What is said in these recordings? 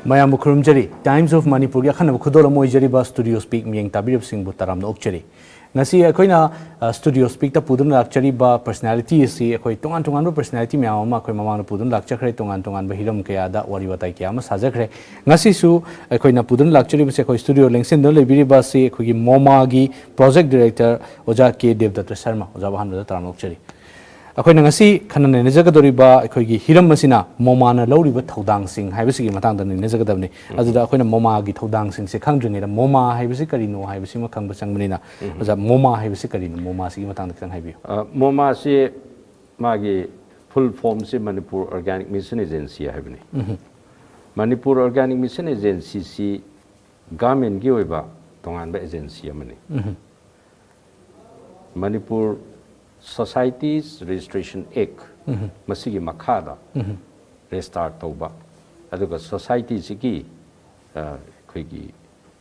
Mayam Kurumjari, Times of Manipur, Yakan Kudola Mojariba Studio Speak Ming Tabir Singh Butaram Okchari. Nasi Akoina Studio Speak the Pudun Lakchari ba personality si Akoi Tongan personality Miama, Mama Pudun Lakchakre, Tongan Bahiram Kayada, Wariwata Kiama Sazakre. Nasi Su Akoina Pudun Lakchari Seko Studio Links in the Libiriba si Kogi Momagi, Project Director, Ojaki DEBDUTTA SHARMA, Ojabahan the Taramokchari. Akoy nangasi kanan nezagadoriba akoy hiram masina Moma na lawriba thodang sing haibasi matang dan nezagadabni aduda akoy na Moma gi thodang sing se khangdringe da Moma haibasi karino haibasi ma khangba changmanina aja Moma haibasi karino Moma si matang da khang haibiyo Moma si magi full form si Manipur Organic Mission Agency haibani Manipur Organic Mission Agency si government gi oiba tongan ba agency amani Manipur Societies Registration Act masigi makhada restart tauba aduga society sigi khoigi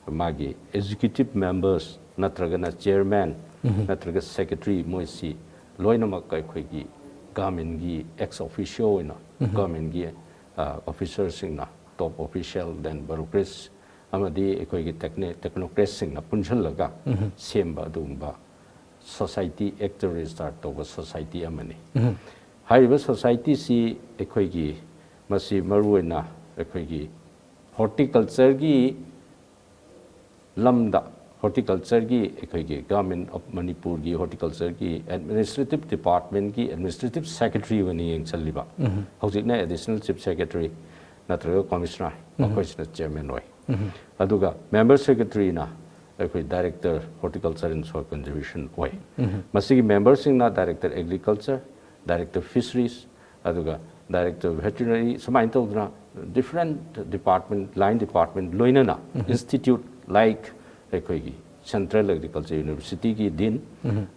magi executive members natragana chairman natraga secretary moisi loina makai khoigi government gi ex officio ina government gi officers singna top official then bureaucrats amadi khoigi technocrats singna punjhallaga semba dumba society actor restart over society amani haiba society si ekhoigi masi maruina ekhoigi horticulture gi lamda horticulture gi ekhoigi government of Manipur gi horticulture gi administrative department gi administrative secretary wani yeng chaliba hojikna additional chief secretary natraga commissioner commissioner chairman oi aduga member secretary na Director Horticulture and Soil Conservation way. Masigi members in Director Agriculture, Director Fisheries, aduga Director Veterinary, so different department, line department, loinana institute like Central Agriculture University ki din,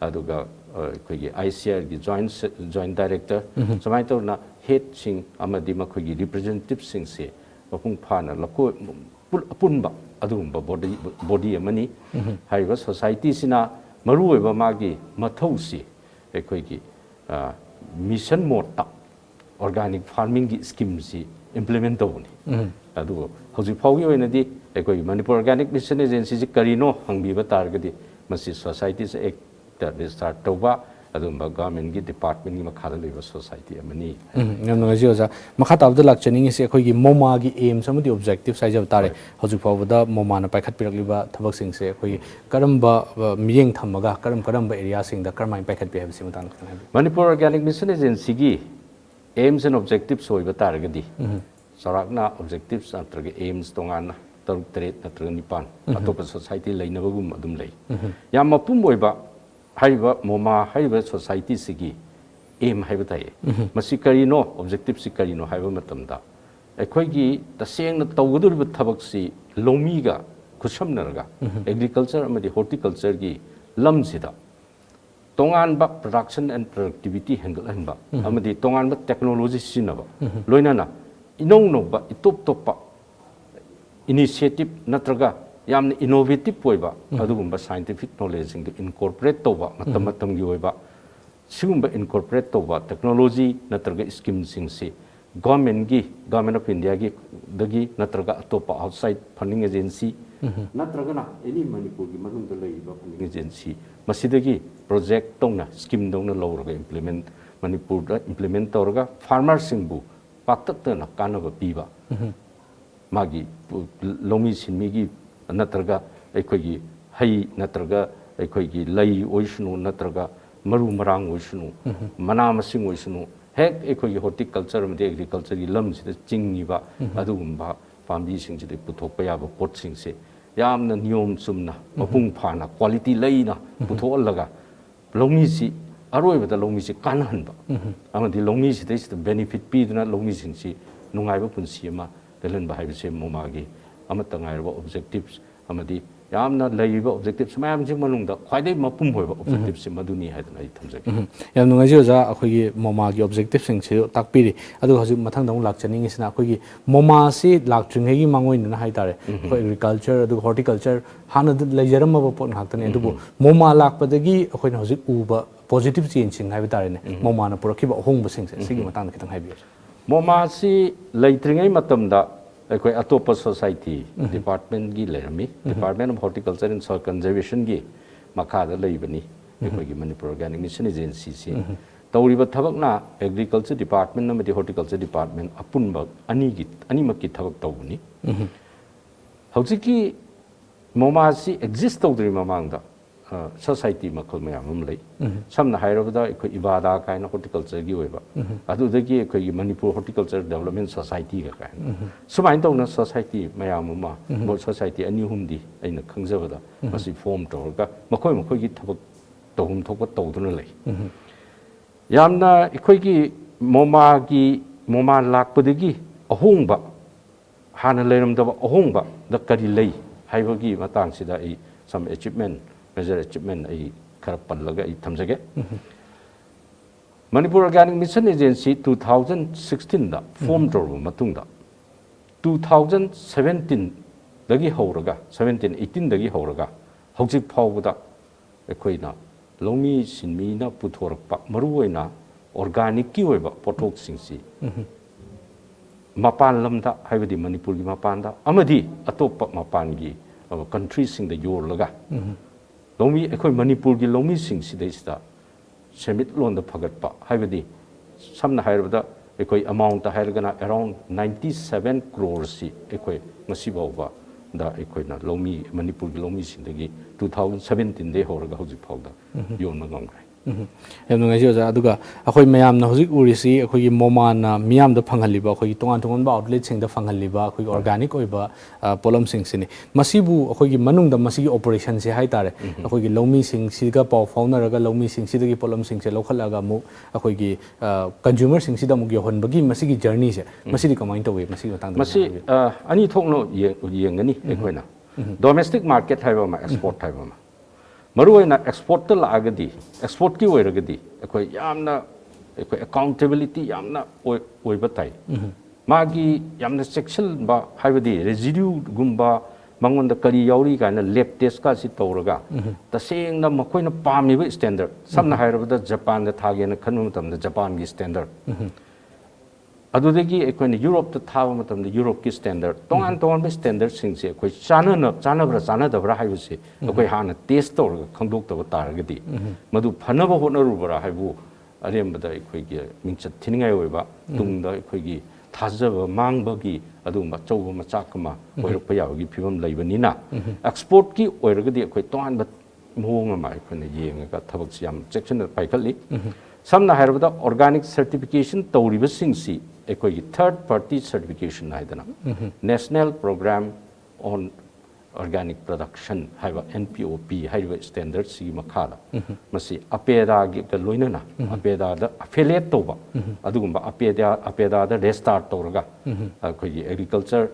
aduga ICR ki joint director, so na head sing amadima representative sing se, apung pana lako punba. Adumba body amani haiba society sina maru eba magi mathausi ekhoigi mission mota organic farming gi scheme si implement tawni adu hoji phaugi oina di ekoi Manipur Organic Mission Agency ji karino hangbiba targadi masi society se ek restart tawba adumba government gi department gi makhada leba society amani yam no ji oja makhata abdul lakchani se ekoi gi Moma gi aim samudi objective sai jab tare hoju phawda Moma na paikhat pirakliba thabak sing se ekoi karamba miyeng thamaga karamba area sing da karmai paikhat bi habsi matan Manipur Organic Mission Agency gi aims and objectives soiba targadi sarakna objectives antarga aims tongana taruk tret natraga nipan atopa society leinabagum adum lei yam mapum oiba haiba Moma haiba society sigi aim haiba tai masi karino objective si karino haiba matamda ekhoi gi taseng na tawgudurba thabak si lomi ga khusamnarga agriculture amadi horticulture gi lam sida tongan ba production and productivity handle hanba amadi tongan ba technology sinaba loinana inong no ba itop topa initiative natraga yamna innovative poiba adugumba scientific knowledge sing incorporate toba matam gi oiba sigumba incorporate toba technology natraga scheme sing se government of India gi dagi natraga atopa outside funding agency natraga na any Manipur gi manung da leiba funding agency masidagi project tongna scheme dongna lawraga implement Manipur da implement torga farmer singbu pakta na kanaba piba magi lomi sinmi gi natraga ekhoigi hai natraga ekhoigi lai oisnu natraga maru marang oisnu mana masing oisnu hek ekhoigi horticulture and agriculture gi lam sida chingniba adugumba pambi sing sida puthokpa yaba pot sing se yamna niyom sumna mapung phana quality laina puthollaga lomi si aroibada lomi si kanhanba amadi lomi sida sida benefit piduna lomi sing si nungaiba punsi ma delan bahai se Moma gi amata ngairba objectives amadi yamna leiba objectives mayam jing manungda khwaidai mapum hoiba objectives se maduni haidna ai thamjagi yam nungai ji oja akhoi Moma gi objectives sing se takpiri adu hoju mathang dong lakchani ngi sina akhoi Moma si laktring hegi mangoi na haitare akhoi agriculture adu horticulture hana leijaram ba pon haktane adu Moma lakpadagi akhoi hoju uba positive change sing haibitare ne Moma na purakhiba hongba sing se sigi matang kitang haibi Moma si leitringai matamda ꯑꯩꯈꯣꯏ ꯑꯇꯣꯞꯄ society ꯗꯤꯄꯥꯔꯠꯃꯦꯟꯠꯒꯤ ꯂꯩꯔꯝꯃꯤ department of horticulture and soil ꯀꯟꯖꯔꯕꯦꯁꯟꯒꯤ ꯃꯈꯥꯗ ꯂꯩꯕꯅꯤ ꯑꯩꯈꯣꯏꯒꯤ Manipur organic mission ꯑꯦꯖꯦꯟꯁꯤꯁꯤ ꯇꯧꯔꯤꯕ ꯊꯕꯛꯅ ꯑꯦꯒ꯭ꯔꯤꯀꯜꯆꯔ ꯗꯤꯄꯥꯔꯠꯃꯦꯟꯠ ꯑꯃꯗꯤ ꯍꯣꯔꯇꯤꯀꯜꯆꯔ ꯗꯤꯄꯥꯔꯠꯃꯦꯟꯠ ꯑꯄꯨꯟꯕ ꯑꯅꯤꯃꯛꯀꯤ ꯊꯕꯛ ꯇꯧꯕꯅꯤ ꯍꯧꯖꯤꯛꯀꯤ ꯃꯣꯃꯥꯁꯤ ꯑꯦꯛꯖꯤꯁ ꯇꯧꯗ꯭ꯔꯤ ꯃꯃꯥꯡꯗ ꯁꯣꯁꯥꯏꯇꯤ ꯃꯈꯜ ꯃꯌꯥꯝ ꯑꯃ ꯂꯩ ꯁꯝꯅ ꯍꯥꯏꯔꯕꯗ ꯑꯩꯈꯣꯏ ꯏꯕꯥꯗꯥ ꯀꯥꯏꯅ ꯍꯣꯔꯇꯤꯀꯜꯆꯔꯒꯤ ꯑꯣꯏꯕ ꯑꯗꯨꯗꯒꯤ ꯑꯩꯈꯣꯏꯒꯤ ꯃꯅꯤꯄꯨꯔ ꯍꯣꯔꯇꯤꯀꯜꯆꯔ ꯗꯦꯕꯂꯞꯃꯦꯟꯠ ꯁꯣꯁꯥꯏꯇꯤꯒ ꯀꯥꯏꯅ ꯁꯨꯃꯥꯏꯅ ꯇꯧꯅ ꯁꯣꯁꯥꯏꯇꯤ ꯃꯌꯥꯝ ꯑꯃ ꯁꯣꯁꯥꯏꯇꯤ ꯑꯅꯤ ꯑꯍꯨꯝꯗꯤ ꯑꯩꯅ ꯈꯪꯖꯕꯗ ꯃꯁꯤ ꯐꯣꯔꯝ ꯇꯧꯔꯒ ꯃꯈꯣꯏꯒꯤ ꯊꯕꯛ ꯇꯧꯐꯝ ꯊꯣꯛꯄ ꯇꯧꯗꯨꯅ ꯂꯩ ꯌꯥꯝꯅ ꯑꯩꯈꯣꯏꯒꯤ ꯃꯣꯃꯥ ꯂꯥꯛꯄꯗꯒꯤ ꯑꯍꯣꯡꯕ ꯍꯥꯟꯅ ꯂꯩꯔꯝꯗꯕ ꯑꯍꯣꯡꯕꯗ ꯀꯔꯤ ꯂꯩ ꯍꯥꯏꯕꯒꯤ ꯃꯇꯥꯡꯁꯤꯗ ꯑꯩ ꯁꯝ ꯑꯦꯆꯤꯞꯃꯦꯟ ꯃꯦꯖꯔ ꯑꯦꯆꯤꯞꯃꯦꯟ ꯑꯩ ꯈꯔ ꯄꯜꯂꯒ ꯑꯩ ꯊꯝꯖꯒꯦ ꯃꯅꯤꯄꯨꯔ ꯑꯣꯔꯒꯥꯅꯤꯛ ꯃꯤꯁꯟ ꯑꯦꯖꯦꯟꯁꯤ 2016ꯗ ꯐꯣꯔꯝ ꯇꯧꯔꯕ ꯃꯇꯨꯡꯗ 2017ꯗꯒꯤ ꯍꯧꯔꯒ 18ꯗꯒꯤ ꯍꯧꯔꯒ ꯍꯧꯖꯤꯛ ꯐꯥꯎꯕꯗ ꯑꯩꯈꯣꯏꯅ ꯂꯧꯃꯤ ꯁꯤꯟꯃꯤꯅ ꯄꯨꯊꯣꯔꯛꯄ ꯃꯔꯨꯑꯣꯏꯅ ꯑꯣꯔꯒꯥꯅꯤꯛꯀꯤ ꯑꯣꯏꯕ ꯄꯣꯠꯊꯣꯛꯁꯤꯡꯁꯤ ꯃꯄꯥꯟ ꯂꯝꯗ ꯍꯥꯏꯕꯗꯤ ꯃꯅꯤꯄꯨꯔꯒꯤ ꯃꯄꯥꯟꯗ ꯑꯃꯗꯤ ꯑꯇꯣꯞꯄ ꯃꯄꯥꯟꯒꯤ ꯀꯟꯇ꯭ꯔꯤꯁꯤꯡꯗ ꯌꯣꯜꯂꯒ ꯂꯧꯃꯤ ꯑꯩꯈꯣꯏ ꯃꯅꯤꯄꯨꯔꯒꯤ ꯂꯧꯃꯤꯁꯤꯡꯁꯤꯗꯩꯁꯤꯗ ꯁꯦꯟꯃꯤꯠꯂꯣꯟꯗ ꯐꯒꯠꯄ ꯍꯥꯏꯕꯗꯤ ꯁꯝꯅ ꯍꯥꯏꯔꯕꯗ ꯑꯩꯈꯣꯏ ꯑꯃꯥꯎꯟꯠꯇ ꯍꯥꯏꯔꯒꯅ ꯑꯦꯔꯥꯎꯟ 97 crores ꯑꯩꯈꯣꯏ ꯉꯁꯤ ꯐꯥꯎꯕꯗ ꯑꯩꯈꯣꯏꯅ ꯃꯅꯤꯄꯨꯔꯒꯤ ꯂꯧꯃꯤꯁꯤꯡꯗꯒꯤ 2017ꯗꯒꯤ ꯍꯧꯔꯒ ꯍꯧꯖꯤꯛ ꯐꯥꯎꯗ ꯌꯣꯟꯕ ꯉꯝꯈ꯭ꯔꯦ ꯌꯥꯝ ꯅꯨꯡꯉꯥꯏꯖꯩ ꯑꯣꯖꯥ ꯑꯗꯨꯒ ꯑꯩꯈꯣꯏ ꯃꯌꯥꯝꯅ ꯍꯧꯖꯤꯛ ꯎꯔꯤꯁꯤ ꯑꯩꯈꯣꯏꯒꯤ ꯃꯣꯃꯥꯅ ꯃꯤꯌꯥꯝꯗ ꯐꯪꯍꯜꯂꯤꯕ ꯑꯩꯈꯣꯏꯒꯤ ꯇꯣꯉꯥꯟ ꯇꯣꯉꯥꯟꯕ ꯑꯥꯎꯠꯂꯦꯠꯁꯤꯡꯗ ꯐꯪꯍꯜꯂꯤꯕ ꯑꯩꯈꯣꯏꯒꯤ ꯑꯣꯔꯒꯥꯅꯤꯛ ꯑꯣꯏꯕ ꯄꯣꯠꯂꯝꯁꯤꯡꯁꯤꯅꯤ ꯃꯁꯤꯕꯨ ꯑꯩꯈꯣꯏꯒꯤ ꯃꯅꯨꯡꯗ ꯃꯁꯤꯒꯤ ꯑꯣꯄꯔꯦꯁꯟꯁꯦ ꯍꯥꯏꯇꯥꯔꯦ ꯑꯩꯈꯣꯏꯒꯤ ꯂꯧꯃꯤꯁꯤꯡꯁꯤꯒ ꯄꯥꯎ ꯐꯥꯎꯅꯔꯒ ꯂꯧꯃꯤꯁꯤꯡꯁꯤꯗꯒꯤ ꯄꯣꯠꯂꯝꯁꯤꯡꯁꯦ ꯂꯧꯈꯠꯂꯒ ꯑꯃꯨꯛ ꯑꯩꯈꯣꯏꯒꯤ ꯀꯟꯖꯨꯃꯔꯁꯤꯡꯁꯤꯗ ꯑꯃꯨꯛ ꯌꯧꯍꯟꯕꯒꯤ ꯃꯁꯤꯒꯤ ꯖꯔꯅꯤꯁꯦ ꯃꯁꯤꯗꯤ ꯀꯃꯥꯏꯅ ꯇꯧꯏ ꯃꯁꯤꯒꯤ ꯃꯇꯥꯡꯗ ꯃꯁꯤ ꯑꯅꯤ ꯊꯣꯛꯅ ꯌꯦꯡꯒꯅꯤ ꯑꯩꯈꯣꯏꯅ ꯗꯣꯃꯦꯁꯇꯤꯛ ꯃꯥꯔꯀꯦꯠ ꯍꯥꯏꯕ ꯑꯃ ꯑꯦꯛꯁꯄꯣꯔꯠ ꯍꯥꯏꯕ ꯑꯃ ꯃꯔꯨꯑꯣꯏꯅ ꯑꯦꯛꯁꯄꯣꯔꯠꯇ ꯂꯥꯛꯑꯒꯗꯤ ꯑꯦꯛꯁꯄꯣꯔꯠꯀꯤ ꯑꯣꯏꯔꯒꯗꯤ ꯑꯩꯈꯣꯏ ꯌꯥꯝꯅ ꯑꯩꯈꯣꯏ ꯑꯦꯀꯥꯎꯟꯇꯦꯕꯤꯂꯤꯇꯤ ꯌꯥꯝꯅ ꯑꯣꯏꯕ ꯇꯥꯏ ꯃꯥꯒꯤ ꯌꯥꯝꯅ ꯆꯦꯛꯁꯤꯟꯕ ꯍꯥꯏꯕꯗꯤ ꯔꯦꯖꯤꯗ꯭ꯌꯨꯒꯨꯝꯕ ꯃꯉꯣꯟꯗ ꯀꯔꯤ ꯌꯥꯎꯔꯤ ꯀꯥꯏꯅ ꯂꯦꯕ ꯇꯦꯁꯀꯁꯤ ꯇꯧꯔꯒ ꯇꯁꯦꯡꯅ ꯃꯈꯣꯏꯅ ꯄꯥꯝꯃꯤꯕ ꯁ꯭ꯇꯦꯟꯗꯔꯠ ꯁꯝꯅ ꯍꯥꯏꯔꯕꯗ ꯖꯄꯥꯟꯗ ꯊꯥꯒꯦꯅ ꯈꯟꯕ ꯃꯇꯝꯗ ꯖꯄꯥꯟꯒꯤ ꯁ꯭ꯇꯦꯟꯗꯔꯠ ꯑꯗꯨꯗꯒꯤ ꯑꯩꯈꯣꯏꯅ ꯌꯨꯔꯣꯞꯇ ꯊꯥꯕ ꯃꯇꯝꯗ ꯌꯨꯔꯣꯞꯀꯤ ꯁ꯭ꯇꯦꯟꯗꯔꯠ ꯇꯣꯉꯥꯟ ꯇꯣꯉꯥꯟꯕ ꯁ꯭ꯇꯦꯟꯗꯔꯠꯁꯤꯡꯁꯦ ꯑꯩꯈꯣꯏ ꯆꯥꯟꯅꯕ꯭ꯔꯥ ꯆꯥꯟꯅꯗꯕ꯭ꯔꯥ ꯍꯥꯏꯕꯁꯤ ꯑꯩꯈꯣꯏ ꯍꯥꯟꯅ ꯇꯦꯁ ꯇꯧꯔꯒ ꯈꯪꯗꯣꯛꯇꯕ ꯇꯥꯔꯒꯗꯤ ꯃꯗꯨ ꯐꯅꯕ ꯍꯣꯠꯅꯔꯨꯕ꯭ꯔꯥ ꯍꯥꯏꯕꯨ ꯑꯔꯦꯝꯕꯗ ꯑꯩꯈꯣꯏꯒꯤ ꯃꯤꯡꯆꯠ ꯊꯤꯅꯤꯡꯉꯥꯏ ꯑꯣꯏꯕ ꯇꯨꯡꯗ ꯑꯩꯈꯣꯏꯒꯤ ꯊꯥꯖꯕ ꯃꯥꯡꯕꯒꯤ ꯑꯗꯨꯒꯨꯝꯕ ꯑꯆꯧꯕ ꯃꯆꯥꯛ ꯑꯃ ꯑꯣꯏꯔꯛꯄ ꯌꯥꯕꯒꯤ ꯐꯤꯕꯝ ꯂꯩꯕꯅꯤꯅ ꯑꯦꯛꯁꯄꯣꯔꯠꯀꯤ ꯑꯣꯏꯔꯒꯗꯤ ꯑꯩꯈꯣꯏ ꯇꯣꯉꯥꯟꯕ ꯃꯑꯣꯡ ꯑꯃ ꯑꯩꯈꯣꯏꯅ ꯌꯦꯡꯉꯒ ꯊꯕꯛꯁꯤ ꯌꯥꯝ ꯆꯦꯛꯁꯤꯟꯅ ꯄꯥꯏꯈꯠꯂꯤ ꯁꯝꯅ ꯍꯥꯏꯔꯕꯗ ꯑꯣꯔꯒꯥꯅꯤꯛ ꯁꯔꯇꯤꯐꯤꯀꯦꯁꯟ ꯇꯧꯔꯤꯕꯁꯤꯡꯁꯤ ꯑꯩꯈꯣꯏꯒꯤ ꯊꯔꯗ ꯄꯥꯔꯇꯤ ꯁꯔꯇꯤꯐꯤꯀꯦꯁꯟ ꯍꯥꯏꯗꯅ ꯅꯦꯁꯅꯦꯜ ꯄ꯭ꯔꯣꯒ꯭ꯔꯥꯝ ꯑꯣꯟ ꯑꯣꯔꯒꯥꯅꯤꯛ ꯄ꯭ꯔꯗꯛꯁꯟ ꯍꯥꯏꯕ NPOP ꯍꯥꯏꯔꯤꯕ ꯁ꯭ꯇꯦꯟꯗꯔꯠꯁꯤꯒꯤ ꯃꯈꯥꯗ ꯃꯁꯤ ꯑꯄꯦꯗꯥꯒ ꯂꯣꯏꯅꯅ ꯑꯄꯦꯗꯥꯗ ꯑꯐꯤꯂꯤꯌꯦꯠ ꯇꯧꯕ ꯑꯗꯨꯒꯨꯝꯕ ꯑꯄꯦꯗꯥꯗ ꯔꯦꯖꯤꯁꯇꯥꯔ ꯇꯧꯔꯒ ꯑꯩꯈꯣꯏꯒꯤ ꯑꯦꯒ꯭ꯔꯤꯀꯜꯆꯔ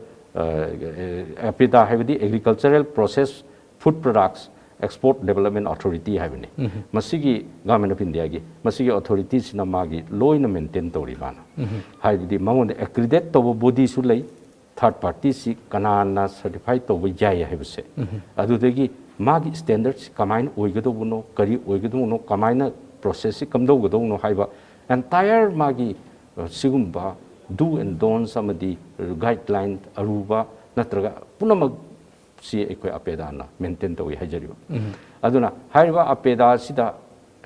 ꯑꯄꯦꯗꯥ ꯍꯥꯏꯕꯗꯤ agricultural process food products export development authority ꯍꯥꯏꯕꯅꯤ ꯃꯁꯤꯒꯤ ꯒꯚꯔꯟꯃꯦꯟꯠ ꯑꯣꯐ ꯏꯟꯗꯤꯌꯥꯒꯤ ꯃꯁꯤꯒꯤ ꯑꯣꯊꯣꯔꯤꯇꯤꯁꯤꯅ ꯃꯥꯒꯤ ꯂꯣꯏꯅ ꯃꯦꯟꯇꯦꯟ ꯇꯧꯔꯤ ꯃꯥꯅ ꯍꯥꯏꯕꯗꯤ ꯃꯉꯣꯟꯗ ꯑꯦꯀ꯭ꯔꯤꯗꯦꯠ ꯇꯧꯕ ꯕꯣꯗꯤꯁꯨ ꯂꯩ ꯊꯔꯗ ꯄꯥꯔꯇꯤꯁꯤ ꯀꯅꯥꯅ ꯁꯔꯇꯤꯐꯥꯏ ꯇꯧꯕ ꯌꯥꯏ ꯍꯥꯏꯕꯁꯦ ꯑꯗꯨꯗꯒꯤ ꯃꯥꯒꯤ ꯁ꯭ꯇꯦꯟꯗꯔꯠꯁꯤ ꯀꯃꯥꯏꯅ ꯑꯣꯏꯒꯗꯧꯕꯅꯣ ꯀꯔꯤ ꯑꯣꯏꯒꯗꯧꯕꯅೋ ꯀꯃꯥꯏꯅ ꯄ꯭ꯔꯣꯁꯦꯁꯁꯤ ꯀꯝꯗꯧꯒꯗꯧꯕꯅꯣ ꯍꯥꯏꯕ ꯑꯦꯟꯇꯥꯌꯔ ꯃꯥꯒꯤ ꯁꯤꯒꯨꯝꯕ ꯗꯨ ꯑꯦꯟ ꯗꯣꯟꯁ ꯑꯃꯗꯤ ꯒꯥꯏꯗꯂꯥꯏꯟ ꯑꯔꯨꯕ ꯅꯠꯇ꯭ꯔꯒ ꯄꯨꯝꯅꯃꯛ ꯁꯤ ꯑꯩꯈꯣꯏ ꯑꯄꯦꯗꯥꯅ ꯃꯦꯟꯇꯦꯟ ꯇꯧꯏ ꯍꯥꯏꯖꯔꯤꯕ ꯑꯗꯨꯅ ꯍꯥꯏꯔꯤꯕ ꯑꯄꯦꯗꯥꯁꯤꯗ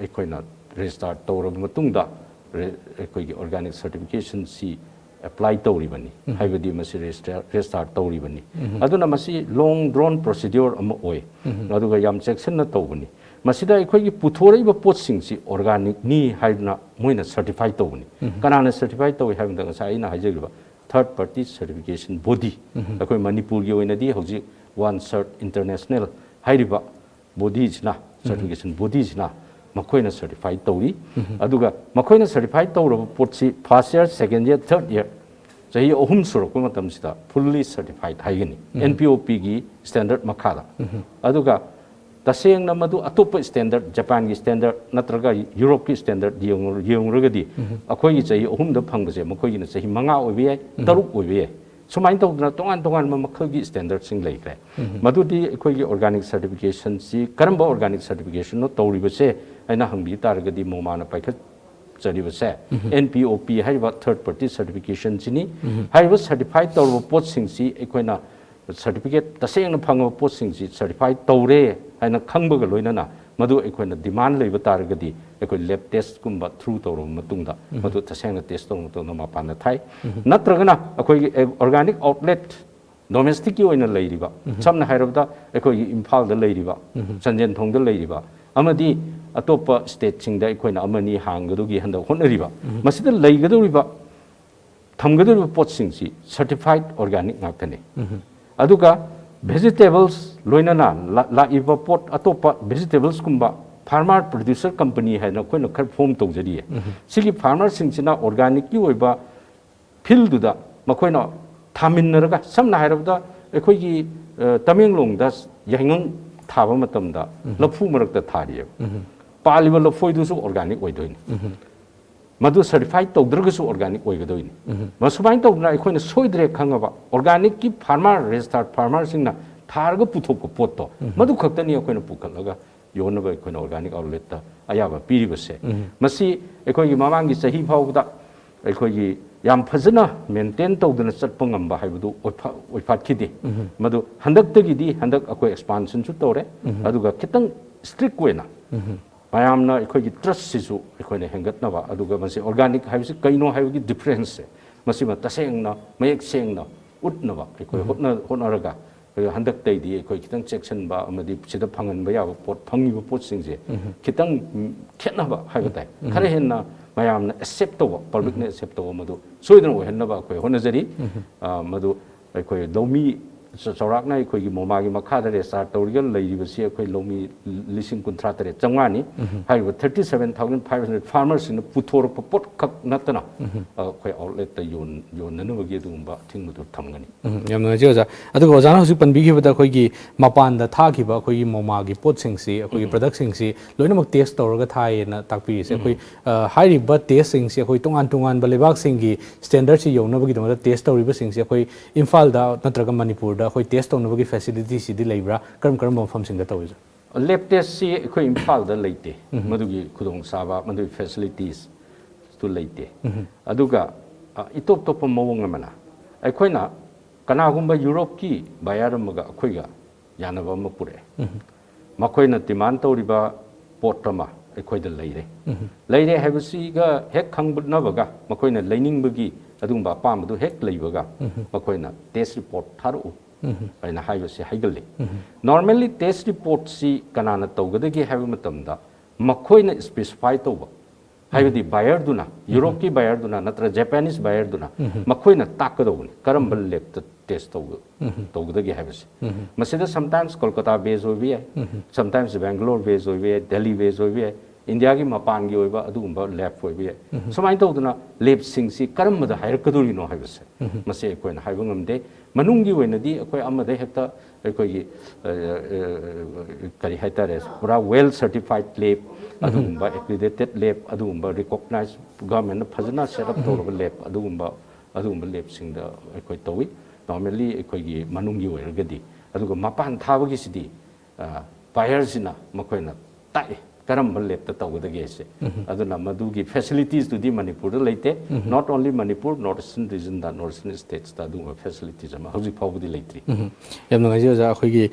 ꯑꯩꯈꯣꯏꯅ ꯔꯦꯖꯤꯁꯇꯥꯔ ꯇꯧꯔꯕ ꯃꯇꯨꯡꯗ ꯑꯩꯈꯣꯏꯒꯤ ꯑꯣꯔꯒꯥꯅꯤꯛ ꯁꯔꯇꯤꯐꯤꯀꯦꯁꯟꯁꯤ ꯑꯦꯄ꯭ꯂꯥꯏ ꯇꯧꯔꯤꯕꯅꯤ ꯍꯥꯏꯕꯗꯤ ꯃꯁꯤ ꯔꯦꯖꯤꯁꯇꯥꯔ ꯇꯧꯔꯤꯕꯅꯤ ꯑꯗꯨꯅ ꯃꯁꯤ ꯂꯣꯡ ꯗ꯭ꯔꯣꯟ ꯄ꯭ꯔꯣꯁꯤꯗ꯭ꯌꯣꯔ ꯑꯃ ꯑꯣꯏ ꯑꯗꯨꯒ ꯌꯥꯝ ꯆꯦꯛꯁꯤꯟꯅ ꯇꯧꯕꯅꯤ ꯃꯁꯤꯗ ꯑꯩꯈꯣꯏꯒꯤ ꯄꯨꯊꯣꯔꯛꯏꯕ ꯄꯣꯠꯁꯤꯡꯁꯤ ꯑꯣꯔꯒꯥꯅꯤꯛꯅꯤ ꯍꯥꯏꯗꯨꯅ ꯃꯣꯏꯅ ꯁꯔꯇꯤꯐꯥꯏ ꯇꯧꯕꯅꯤ ꯀꯅꯥꯅ ꯁꯔꯇꯤꯐꯥꯏ ꯇꯧꯏ ꯍꯥꯏꯕꯗ ꯉꯁꯥꯏ ꯑꯩꯅ ꯍꯥꯏꯖꯈꯤꯕ ꯊꯔꯗ ꯄꯥꯔꯇꯤ ꯁꯔꯇꯤꯐꯤꯀꯦꯁꯟ ꯕꯣꯗꯤ ꯑꯩꯈꯣꯏ ꯃꯅꯤꯄꯨꯔꯒꯤ ꯑꯣꯏꯅꯗꯤ ꯍꯧꯖꯤꯛ ꯋꯥꯟ ꯁꯔꯠ ꯏꯟꯇꯔꯅꯦꯁꯅꯦꯜ ꯍꯥꯏꯔꯤꯕ ꯕꯣꯗꯤꯁꯤꯅ ꯁꯔꯇꯤꯐꯤꯀꯦꯁꯟ ꯕꯣꯗꯤꯁꯤꯅ ꯃꯈꯣꯏꯅ ꯁꯔꯇꯤꯐꯥꯏ ꯇꯧꯏ ꯑꯗꯨꯒ ꯃꯈꯣꯏꯅ ꯁꯔꯇꯤꯐꯥꯏ ꯇꯧꯔꯕ ꯄꯣꯠꯁꯤ first year second year third year ꯆꯍꯤ 3 ꯁꯨꯔꯛꯄ ꯃꯇꯝꯁꯤꯗ ꯐꯨꯜꯂꯤ ꯁꯔꯇꯤꯐꯥꯏꯠ ꯍꯥꯏꯒꯅꯤ NPOPꯒꯤ ꯁ꯭ꯇꯦꯟꯗꯔꯠ ꯃꯈꯥꯗ ꯑꯗꯨꯒ ꯇꯁꯦꯡꯅ ꯃꯗꯨ ꯑꯇꯣꯞꯄ ꯁ꯭ꯇꯦꯟꯗꯔꯠ ꯖꯄꯥꯟꯒꯤ ꯁ꯭ꯇꯦꯟꯗꯔꯠ ꯅꯠꯇ꯭ꯔꯒ ꯌꯨꯔꯣꯞꯀꯤ ꯁ꯭ꯇꯦꯟꯗꯔꯠ ꯌꯦꯡꯉꯨꯔꯒꯗꯤ ꯑꯩꯈꯣꯏꯒꯤ ꯆꯍꯤ 3ꯗ ꯐꯪꯕꯁꯦ ꯃꯈꯣꯏꯒꯤꯅꯆꯍꯤ 5 ꯑꯣꯏꯕ ꯌꯥꯏ 6 ꯑꯣꯏꯕ ꯌꯥꯏ ꯁꯨꯃꯥꯏꯅ ꯇꯧꯗꯅ ꯇꯣꯉꯥꯟ ꯇꯣꯉꯥꯟꯕ ꯃꯈꯜꯒꯤ ꯁ꯭ꯇꯦꯟꯗꯔꯠꯁꯤꯡ ꯂꯩꯈ꯭ꯔꯦ ꯃꯗꯨꯗꯤ ꯑꯩꯈꯣꯏꯒꯤ ꯑꯣꯔꯒꯥꯅꯤꯛ ꯁꯔꯇꯤꯐꯤꯀꯦꯁꯟꯁꯤ ꯀꯔꯝꯕ ꯑꯣꯔꯒꯥꯅꯤꯛ ꯁꯔꯇꯤꯐꯤꯀꯦꯁꯟꯅꯣ ꯇꯧꯔꯤꯕꯁꯦ ꯑꯩꯅ ꯍꯪꯕꯤ ꯇꯥꯔꯒꯗꯤ ꯃꯣꯃꯥꯅ ꯆꯔꯤꯕꯁꯦ NPOP ꯍꯥꯏꯔꯤꯕ ꯊꯔꯗ ꯄꯥꯔꯇꯤ ꯁꯔꯇꯤꯐꯤꯀꯦꯁꯟꯁꯤꯅꯤ ꯍꯥꯏꯔꯤꯕ ꯁꯔꯇꯤꯐꯥꯏ ꯇꯧꯔꯕ ꯄꯣꯠꯁꯤꯡꯁꯤ ꯑꯩꯈꯣꯏꯅ ꯁꯔꯇꯤꯐꯤꯀꯦꯠ ꯇꯁꯦꯡꯅ ꯐꯪꯉꯕ ꯄꯣꯠꯁꯤꯡꯁꯤ ꯁꯔꯇꯤꯐꯥꯏ ꯇꯧꯔꯦ ꯍꯥꯏꯅ ꯈꯪꯕꯒ ꯂꯣꯏꯅꯅ ꯃꯗꯨ ꯑꯩꯈꯣꯏꯅ ꯗꯤꯃꯥꯟ ꯂꯩꯕ ꯇꯥꯔꯒꯗꯤ ꯑꯩꯈꯣꯏ ꯂꯦꯕ ꯇꯦꯁꯀꯨꯝꯕ ꯊ꯭ꯔꯨ ꯇꯧꯔꯕ ꯃꯇꯨꯡꯗ ꯃꯗꯨ ꯇꯁꯦꯡꯅ ꯇꯦꯁ ꯇꯧꯔꯕ ꯃꯇꯨꯡꯗ ꯃꯄꯥꯟꯗ ꯊꯥꯏ ꯅꯠꯇ꯭ꯔꯒꯅ ꯑꯩꯈꯣꯏꯒꯤ ꯑꯣꯔꯒꯥꯅꯤꯛ ꯑꯥꯎꯠꯂꯦꯠ ꯗꯣꯃꯦꯁꯇꯤꯛꯀꯤ ꯑꯣꯏꯅ ꯂꯩꯔꯤꯕ ꯁꯝꯅ ꯍꯥꯏꯔꯕꯗ ꯑꯩꯈꯣꯏꯒꯤ ꯏꯝꯐꯥꯜꯗ ꯂꯩꯔꯤꯕ ꯆꯟꯖꯦꯟꯊꯣꯡꯗ ꯂꯩꯔꯤꯕ ꯑꯃꯗꯤ ꯑꯇꯣꯞꯄ ꯁ꯭ꯇꯦꯠꯁꯤꯡꯗ ꯑꯩꯈꯣꯏꯅ ꯑꯃꯅꯤ ꯍꯥꯡꯒꯗꯧꯒꯤ ꯍꯟꯗꯛ ꯍꯣꯠꯅꯔꯤꯕ ꯃꯁꯤꯗ ꯂꯩꯒꯗꯧꯔꯤꯕ ꯊꯝꯒꯗꯧꯔꯤꯕ ꯄꯣꯠꯁꯤꯡꯁꯤ ꯁꯔꯇꯤꯐꯥꯏꯠ ꯑꯣꯔꯒꯥꯅꯤꯛ ꯉꯥꯛꯇꯅꯤ ꯑꯗꯨꯒ ꯚꯦꯖꯤꯇꯦꯕꯜꯁ ꯂꯣꯏꯅꯅ ꯂꯥꯛꯏꯕ ꯄꯣꯠ ꯑꯇꯣꯞꯄ ꯚꯦꯖꯤꯇꯦꯕꯜꯁꯀꯨꯝꯕ ꯐꯥꯔꯃꯔ ꯄ꯭ꯔꯣꯗ꯭ꯌꯨꯁꯔ ꯀꯝꯄꯅꯤ ꯍꯥꯏꯅ ꯑꯩꯈꯣꯏꯅ ꯈꯔ ꯐꯣꯝ ꯇꯧꯖꯔꯤꯌꯦ ꯁꯤꯒꯤ ꯐꯥꯔꯃꯔꯁꯤꯡꯁꯤꯅ ꯑꯣꯔꯒꯥꯅꯤꯛꯀꯤ ꯑꯣꯏꯕ ꯐꯤꯜꯗꯨꯗ ꯃꯈꯣꯏꯅ ꯊꯥꯃꯤꯟꯅꯔꯒ ꯁꯝꯅ ꯍꯥꯏꯔꯕꯗ ꯑꯩꯈꯣꯏꯒꯤ ꯇꯃꯦꯡꯂꯣꯡꯗ ꯌꯥꯏꯉꯪ ꯊꯥꯕ ꯃꯇꯝꯗ ꯂꯐꯨ ꯃꯔꯛꯇ ꯊꯥꯔꯤꯌꯦꯕ ꯄꯥꯜꯂꯤꯕ ꯂꯐꯣꯏꯗꯨꯁꯨ ꯑꯣꯔꯒꯥꯅꯤꯛ ꯑꯣꯏꯗꯣꯏꯅꯤ ꯃꯗꯨ ꯁꯔꯇꯤꯐꯥꯏꯠ ꯇꯧꯗ꯭ꯔꯒꯁꯨ ꯑꯣꯔꯒꯥꯅꯤꯛ ꯑꯣꯏꯒꯗꯣꯏꯅꯤ ꯃꯁꯨꯃꯥꯏꯅ ꯇꯧꯗꯅ ꯑꯩꯈꯣꯏꯅ ꯁꯣꯏꯗ꯭ꯔꯦ ꯈꯪꯉꯕ ꯑꯣꯔꯒꯥꯅꯤꯛꯀꯤ ꯐꯥꯔꯃꯔ ꯔꯦꯖꯤꯁꯇꯥꯔ ꯐꯥꯔꯃꯔꯁꯤꯡꯅ ꯊꯥꯔꯒ ꯄꯨꯊꯣꯛꯄ ꯄꯣꯠꯇꯣ ꯃꯗꯨ ꯈꯛꯇꯅꯤ ꯑꯩꯈꯣꯏꯅ ꯄꯨꯈꯠꯂꯒ ꯌꯣꯟꯅꯕ ꯑꯩꯈꯣꯏꯅ ꯑꯣꯔꯒꯥꯅꯤꯛ ꯑꯥꯎꯠꯂꯦꯠꯇ ꯑꯌꯥꯕ ꯄꯤꯔꯤꯕꯁꯦ ꯃꯁꯤ ꯑꯩꯈꯣꯏꯒꯤ ꯃꯃꯥꯡꯒꯤ ꯆꯍꯤ ꯐꯥꯎꯕꯗ ꯑꯩꯈꯣꯏꯒꯤ ꯌꯥꯝ ꯐꯖꯅ ꯃꯦꯟꯇꯦꯟ ꯇꯧꯗꯅ ꯆꯠꯄ ꯉꯝꯕ ꯍꯥꯏꯕꯗꯨ ꯑꯣꯏꯐꯥꯠꯈꯤꯗꯦ ꯃꯗꯨ ꯍꯟꯗꯛꯇꯒꯤꯗꯤ ꯍꯟꯗꯛ ꯑꯩꯈꯣꯏ ꯑꯦꯛꯁꯄꯥꯟꯁꯟꯁꯨ ꯇꯧꯔꯦ ꯑꯗꯨꯒ ꯈꯤꯇꯪ ꯁ꯭ꯇ꯭ꯔꯤꯛ ꯑꯣꯏꯅ ꯃꯌꯥꯝꯅ ꯑꯩꯈꯣꯏꯒꯤ ꯇ꯭ꯔꯁꯁꯤꯁꯨ ꯑꯩꯈꯣꯏꯅ ꯍꯦꯟꯒꯠꯅꯕ ꯑꯗꯨꯒ ꯃꯁꯤ ꯑꯣꯔꯒꯥꯅꯤꯛ ꯍꯥꯏꯕꯁꯤ ꯀꯩꯅꯣ ꯍꯥꯏꯕꯒꯤ ꯗꯤꯐ꯭ꯔꯦꯟꯁꯁꯦ ꯃꯁꯤꯃ ꯇꯁꯦꯡꯅ ꯃꯌꯦꯛ ꯁꯦꯡꯅ ꯎꯠꯅꯕ ꯑꯩꯈꯣꯏ ꯍꯣꯠꯅꯔꯒ ꯍꯟꯗꯛꯇꯩꯗꯤ ꯑꯩꯈꯣꯏ ꯈꯤꯇꯪ ꯆꯦꯛꯁꯤꯟꯕ ꯑꯃꯗꯤ ꯁꯤꯗ ꯐꯪꯍꯟꯕ ꯌꯥꯕ ꯄꯣꯠ ꯐꯪꯉꯤꯕ ꯄꯣꯠꯁꯤꯡꯁꯦ ꯈꯤꯇꯪ ꯈꯦꯠꯅꯕ ꯍꯥꯏꯕ ꯇꯥꯏ ꯈꯔ ꯍꯦꯟꯅ ꯃꯌꯥꯝꯅ ꯑꯦꯛꯁꯦꯞ ꯇꯧꯕ ꯄꯕ꯭ꯂꯤꯛꯅ ꯑꯦꯛꯁꯦꯞ ꯇꯧꯕ ꯃꯗꯨ ꯁꯣꯏꯗꯅ ꯑꯣꯏꯍꯟꯅꯕ ꯑꯩꯈꯣꯏ ꯍꯣꯠꯅꯖꯔꯤ ꯃꯗꯨ ꯑꯩꯈꯣꯏ ꯂꯧꯃꯤ ꯆꯥꯎꯔꯥꯛꯅ ꯑꯩꯈꯣꯏꯒꯤ ꯃꯣꯃꯥꯒꯤ ꯃꯈꯥꯗ ꯔꯦꯖꯤꯁꯇꯥꯔ ꯇꯧꯔꯒ ꯂꯩꯔꯤꯕꯁꯤ ꯑꯩꯈꯣꯏ ꯂꯧꯃꯤ 53,900ꯅꯤ ꯍꯥꯏꯔꯤꯕ 37,500 ꯐꯥꯔꯃꯔꯁꯤꯡꯅ ꯄꯨꯊꯣꯔꯛꯄ ꯄꯣꯠꯈꯛ ꯅꯠꯇꯅ ꯑꯩꯈꯣꯏ ꯑꯥꯎꯠꯂꯦꯠꯇ ꯌꯣꯟꯅꯅꯕꯒꯤ ꯑꯗꯨꯒꯨꯝꯕ ꯑꯊꯤꯡꯕꯗꯨ ꯊꯝꯒꯅꯤ ꯌꯥꯝ ꯅꯨꯡꯉꯥꯏꯖꯩ ꯑꯣꯖꯥ ꯑꯗꯨꯒ ꯑꯣꯖꯥꯅ ꯍꯧꯖꯤꯛ ꯄꯟꯕꯤꯈꯤꯕꯗ ꯑꯩꯈꯣꯏꯒꯤ ꯃꯄꯥꯟꯗ ꯊꯥꯈꯤꯕ ꯑꯩꯈꯣꯏꯒꯤ ꯃꯣꯃꯥꯒꯤ ꯄꯣꯠꯁꯤꯡꯁꯤ ꯑꯩꯈꯣꯏꯒꯤ ꯄ꯭ꯔꯗꯛꯁꯤꯡꯁꯤ ꯂꯣꯏꯅꯃꯛ ꯇꯦꯁ ꯇꯧꯔꯒ ꯊꯥꯏꯌꯦꯅ ꯇꯥꯛꯄꯤꯔꯤꯁꯦ ꯑꯩꯈꯣꯏ ꯍꯥꯏꯔꯤꯕ ꯇꯦꯁꯁꯤꯡꯁꯤ ꯑꯩꯈꯣꯏ ꯇꯣꯉꯥꯟ ꯇꯣꯉꯥꯟꯕ ꯂꯩꯕꯥꯛꯁꯤꯡꯒꯤ ꯁ꯭ꯇꯦꯟꯗꯔꯠꯁꯤ ꯌꯧꯅꯕꯒꯤꯗꯃꯛꯇ ꯇꯦꯁ ꯇꯧꯔꯤꯕꯁꯤꯡꯁꯤ ꯑꯩꯈꯣꯏ ꯏꯝꯐꯥꯜꯗ ꯅꯠꯇ꯭ꯔꯒ ꯃꯅꯤꯄꯨꯔꯗ ꯑꯩꯈꯣꯏ ꯇꯦꯁ ꯇꯧꯅꯕꯒꯤ ꯐꯦꯁꯤꯂꯤꯇꯤꯁꯤꯗꯤ ꯂꯩꯕ꯭ꯔꯥ ꯀꯔꯝꯕ ꯃꯐꯝꯁꯤꯡꯗ ꯇꯧꯏ ꯂꯦꯕ ꯇꯦꯁꯁꯤ ꯑꯩꯈꯣꯏ ꯏꯝꯐꯥꯜꯗ ꯂꯩꯇꯦ ꯃꯗꯨꯒꯤ ꯈꯨꯗꯣꯡꯆꯥꯕ ꯃꯗꯨꯒꯤ ꯐꯦꯁꯤꯂꯤꯇꯤꯁꯇꯨ ꯂꯩꯇꯦ ꯑꯗꯨꯒ ꯏꯇꯣꯞ ꯇꯣꯞꯄ ꯃꯑꯣꯡ ꯑꯃꯅ ꯑꯩꯈꯣꯏꯅ ꯀꯅꯥꯒꯨꯝꯕ ꯌꯨꯔꯣꯞꯀꯤ ꯕꯥꯌꯔ ꯑꯃꯒ ꯑꯩꯈꯣꯏꯒ ꯌꯥꯅꯕ ꯑꯃ ꯄꯨꯔꯛꯑꯦ ꯃꯈꯣꯏꯅ ꯗꯤꯃꯥꯟ ꯇꯧꯔꯤꯕ ꯄꯣꯠ ꯑꯃ ꯑꯩꯈꯣꯏꯗ ꯂꯩꯔꯦ ꯍꯥꯏꯕꯁꯤꯒ ꯍꯦꯛ ꯈꯪꯅꯕꯒ ꯃꯈꯣꯏꯅ ꯂꯩꯅꯤꯡꯕꯒꯤ ꯑꯗꯨꯒꯨꯝꯕ ꯑꯄꯥꯝꯕꯗꯨ ꯍꯦꯛ ꯂꯩꯕꯒ ꯃꯈꯣꯏꯅ ꯇꯦꯁ ꯔꯤꯄꯣꯔꯠ ꯊꯥꯔꯛꯎ ꯑꯩꯅ ꯍꯥꯏꯕꯁꯤ ꯍꯥꯏꯒꯜꯂꯤ ꯅꯣꯔꯃꯦꯜꯂꯤ ꯇꯦꯁ ꯔꯤꯄꯣꯔꯠꯁꯤ ꯀꯅꯥꯅ ꯇꯧꯒꯗꯒꯦ ꯍꯥꯏꯕ ꯃꯇꯝꯗ ꯃꯈꯣꯏꯅ ꯁ꯭ꯄꯦꯁꯤꯐꯥꯏ ꯇꯧꯕ ꯍꯥꯏꯕꯗꯤ ꯕꯥꯌꯔꯗꯨꯅ ꯌꯨꯔꯣꯞꯀꯤ ꯕꯥꯌꯔꯗꯨꯅ ꯅꯠꯇ꯭ꯔꯒ ꯖꯄꯥꯅꯤꯁ ꯕꯥꯌꯔꯗꯨꯅ ꯃꯈꯣꯏꯅ ꯇꯥꯛꯀꯗꯧꯕꯅꯤ ꯀꯔꯝꯕ ꯂꯦꯕꯇ ꯇꯦꯁ ꯇꯧꯒꯗꯒꯦ ꯍꯥꯏꯕꯁꯤ ꯃꯁꯤꯗ ꯁꯝꯇꯥꯏꯝꯁ ꯀꯣꯜꯀꯇꯥ ꯕꯦꯖ ꯑꯣꯏꯕ ꯌꯥꯏ ꯁꯝꯇꯥꯏꯝꯁ ꯕꯦꯡꯒꯂꯣꯔ ꯕꯦꯖ ꯑꯣꯏꯕ ꯌꯥꯏ ꯗꯦꯜꯂꯤ ꯕꯦꯖ ꯑꯣꯏꯕ ꯌꯥꯏ ꯏꯟꯗꯤꯌꯥꯒꯤ ꯃꯄꯥꯟꯒꯤ ꯑꯣꯏꯕ ꯑꯗꯨꯒꯨꯝꯕ ꯂꯦꯕ ꯑꯣꯏꯕ ꯌꯥꯏ ꯁꯨꯃꯥꯏꯅ ꯇꯧꯗꯅ ꯂꯦꯕꯁꯤꯡꯁꯤ ꯀꯔꯝꯕꯗ ꯍꯥꯏꯔꯛꯀꯗꯣꯔꯤꯅꯣ ꯍꯥꯏꯕꯁꯦ ꯃꯁꯤ ꯑꯩꯈꯣꯏꯅ ꯍꯥꯏꯕ ꯉꯝꯗꯦ ꯃꯅꯨꯡꯒꯤ ꯑꯣꯏꯅꯗꯤ ꯑꯩꯈꯣꯏ ꯑꯃꯗ ꯍꯦꯛꯇ ꯑꯩꯈꯣꯏꯒꯤ ꯀꯔꯤ ꯍꯥꯏꯇꯥꯔꯦ ꯄꯨꯔꯥ ꯋꯦꯜ ꯁꯔꯇꯤꯐꯥꯏꯠ ꯂꯦꯕ ꯑꯗꯨꯒꯨꯝꯕ ꯑꯦꯀ꯭ꯔꯤꯗꯦꯇꯦꯠ ꯂꯦꯕ ꯑꯗꯨꯒꯨꯝꯕ ꯔꯤꯀꯣꯛꯅꯥꯏꯖ ꯒꯚꯔꯟꯃꯦꯟꯠꯅ ꯐꯖꯅ ꯁꯦꯠ ꯑꯞ ꯇꯧꯔꯕ ꯂꯦꯕ ꯑꯗꯨꯒꯨꯝꯕ ꯂꯦꯕꯁꯤꯡꯗ ꯑꯩꯈꯣꯏ ꯇꯧꯏ ꯅꯣꯔꯃꯦꯜꯂꯤ ꯑꯩꯈꯣꯏꯒꯤ ꯃꯅꯨꯡꯒꯤ ꯑꯣꯏꯔꯒꯗꯤ ꯑꯗꯨꯒ ꯃꯄꯥꯟ ꯊꯥꯕꯒꯤꯁꯤꯗꯤ ꯕꯥꯌꯔꯁꯤꯅ ꯃꯈꯣꯏꯅ ꯇꯥꯛꯏ ꯀꯔꯝꯕ ꯂꯦꯕꯇ ꯇꯧꯒꯗꯒꯦꯁꯦ ꯑꯗꯨꯅ ꯃꯗꯨꯒꯤ ꯐꯦꯁꯤꯂꯤꯇꯤꯁꯇꯨꯗꯤ ꯃꯅꯤꯄꯨꯔꯗ ꯂꯩꯇꯦ not only Manipur north eastern ꯔꯤꯖꯟꯗ ꯅꯣꯔꯠ ꯏꯁꯇꯔꯟ ꯁ꯭ꯇꯦꯠꯁꯇ ꯑꯗꯨꯒꯨꯝꯕ ꯐꯦꯁꯤꯂꯤꯇꯤꯁ ꯑꯃ ꯍꯧꯖꯤꯛ ꯐꯥꯎꯕꯗꯤ ꯂꯩꯇ꯭ꯔꯤ ꯌꯥꯝ ꯅꯨꯡꯉꯥꯏꯖꯩ ꯑꯣꯖꯥ ꯑꯩꯈꯣꯏꯒꯤ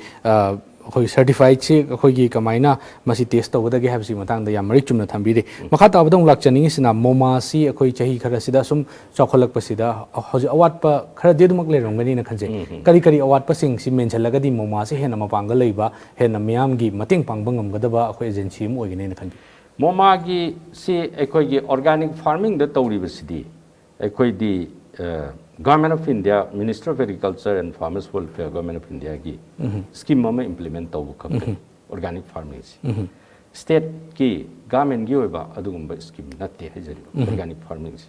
ꯑꯩꯈꯣꯏ ꯁꯔꯇꯤꯐꯥꯏꯠꯁꯤ ꯑꯩꯈꯣꯏꯒꯤ ꯀꯃꯥꯏꯅ ꯃꯁꯤ ꯇꯦꯁ ꯇꯧꯒꯗꯒꯦ ꯍꯥꯏꯕꯁꯤꯒꯤ ꯃꯇꯥꯡꯗ ꯌꯥꯝ ꯃꯔꯤꯛ ꯆꯨꯝꯅ ꯊꯝꯕꯤꯔꯤ ꯃꯈꯥ ꯇꯥꯕꯗ ꯑꯃꯨꯛ ꯂꯥꯛꯆꯅꯤꯡꯉꯤꯁꯤꯅ ꯃꯣꯃꯥꯁꯤ ꯑꯩꯈꯣꯏ ꯆꯍꯤ ꯈꯔꯁꯤꯗ ꯁꯨꯝ ꯆꯥꯎꯈꯠꯂꯛꯄꯁꯤꯗ ꯍꯧꯖꯤꯛ ꯑꯋꯥꯠꯄ ꯈꯔꯗꯤ ꯑꯗꯨꯃꯛ ꯂꯩꯔꯝꯒꯅꯤꯅ ꯈꯟꯖꯩ ꯀꯔꯤ ꯑꯋꯥꯠꯄꯁꯤꯡꯁꯤ ꯃꯦꯟꯁꯤꯜꯂꯒꯗꯤ ꯃꯣꯃꯥꯁꯤ ꯍꯦꯟꯅ ꯃꯄꯥꯡꯒꯜ ꯂꯩꯕ ꯍꯦꯟꯅ ꯃꯤꯌꯥꯝꯒꯤ ꯃꯇꯦꯡ ꯄꯥꯡꯕ ꯉꯝꯒꯗꯕ ꯑꯩꯈꯣꯏ ꯑꯦꯖꯦꯟꯁꯤ ꯑꯃ ꯑꯣꯏꯒꯅꯤꯅ ꯈꯟꯕꯤ ꯃꯣꯃꯥꯒꯤ ꯁꯤ ꯑꯩꯈꯣꯏꯒꯤ ꯑꯣꯔꯒꯥꯅꯤꯛ ꯐꯥꯔꯃꯤꯡꯗ ꯇꯧꯔꯤꯕꯁꯤꯗꯤ ꯑꯩꯈꯣꯏꯗꯤ government of India minister of agriculture and farmers welfare government of ꯏꯟꯗꯤꯌꯥꯒꯤ ꯁ꯭ꯀꯤꯝ ꯑꯃ ꯏꯝꯄ꯭ꯂꯤꯃꯦꯟꯠ ꯇꯧꯕ ꯈꯛꯇꯅꯤ ꯑꯣꯔꯒꯥꯅꯤꯛ ꯐꯥꯔꯃꯤꯡꯁꯤ ꯁ꯭ꯇꯦꯠꯀꯤ ꯒꯚꯔꯟꯃꯦꯟꯠꯒꯤ ꯑꯣꯏꯕ ꯑꯗꯨꯒꯨꯝꯕ ꯁ꯭ꯀꯤꯝ ꯅꯠꯇꯦ ꯍꯥꯏꯖꯔꯤꯕ ꯑꯣꯔꯒꯥꯅꯤꯛ ꯐꯥꯔꯃꯤꯡꯁꯤ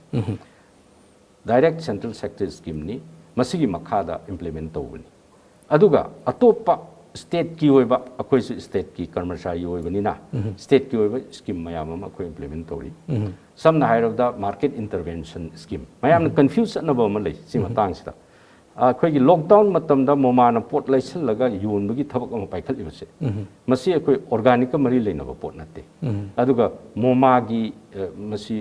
ꯗꯥꯏꯔꯦꯛ ꯁꯦꯟꯇ꯭ꯔꯦꯜ ꯁꯦꯛꯇꯔ ꯁ꯭ꯀꯤꯝꯅꯤ ꯃꯁꯤꯒꯤ ꯃꯈꯥꯗ ꯏꯝꯄ꯭ꯂꯤꯃꯦꯟꯠ ꯇꯧꯕꯅꯤ ꯑꯗꯨꯒ ꯑꯇꯣꯞꯄ ꯁ꯭ꯇꯦꯠꯀꯤ ꯑꯣꯏꯕ ꯑꯩꯈꯣꯏꯁꯨ ꯁ꯭ꯇꯦꯠꯀꯤ ꯀꯔꯃꯆꯥꯔꯤ ꯑꯣꯏꯕꯅꯤꯅ ꯁ꯭ꯇꯦꯠꯀꯤ ꯑꯣꯏꯕ ꯁ꯭ꯀꯤꯝ ꯃꯌꯥꯝ ꯑꯃ ꯑꯩꯈꯣꯏ ꯏꯝꯄ꯭ꯂꯤꯃꯦꯟꯠ ꯇꯧꯔꯤ ꯁꯝꯅ ꯍꯥꯏꯔꯕꯗ ꯃꯥꯔꯀꯦꯠ ꯏꯟꯇꯔꯚꯦꯟꯁꯟ ꯁ꯭ꯀꯤꯝ ꯃꯌꯥꯝꯅ ꯀꯟꯐ꯭ꯌꯨꯁ ꯆꯠꯅꯕ ꯑꯃ ꯂꯩ ꯁꯤ ꯃꯇꯥꯡꯁꯤꯗ ꯑꯩꯈꯣꯏꯒꯤ ꯂꯣꯛꯗꯥꯎꯟ ꯃꯇꯝꯗ ꯃꯣꯃꯥꯅ ꯄꯣꯠ ꯂꯩꯁꯜꯂꯒ ꯌꯣꯟꯕꯒꯤ ꯊꯕꯛ ꯑꯃ ꯄꯥꯏꯈꯠꯂꯤꯕꯁꯦ ꯃꯁꯤ ꯑꯩꯈꯣꯏ ꯑꯣꯔꯒꯥꯅꯤꯛꯀ ꯃꯔꯤ ꯂꯩꯅꯕ ꯄꯣꯠ ꯅꯠꯇꯦ ꯑꯗꯨꯒ ꯃꯣꯃꯥꯒꯤ ꯃꯁꯤ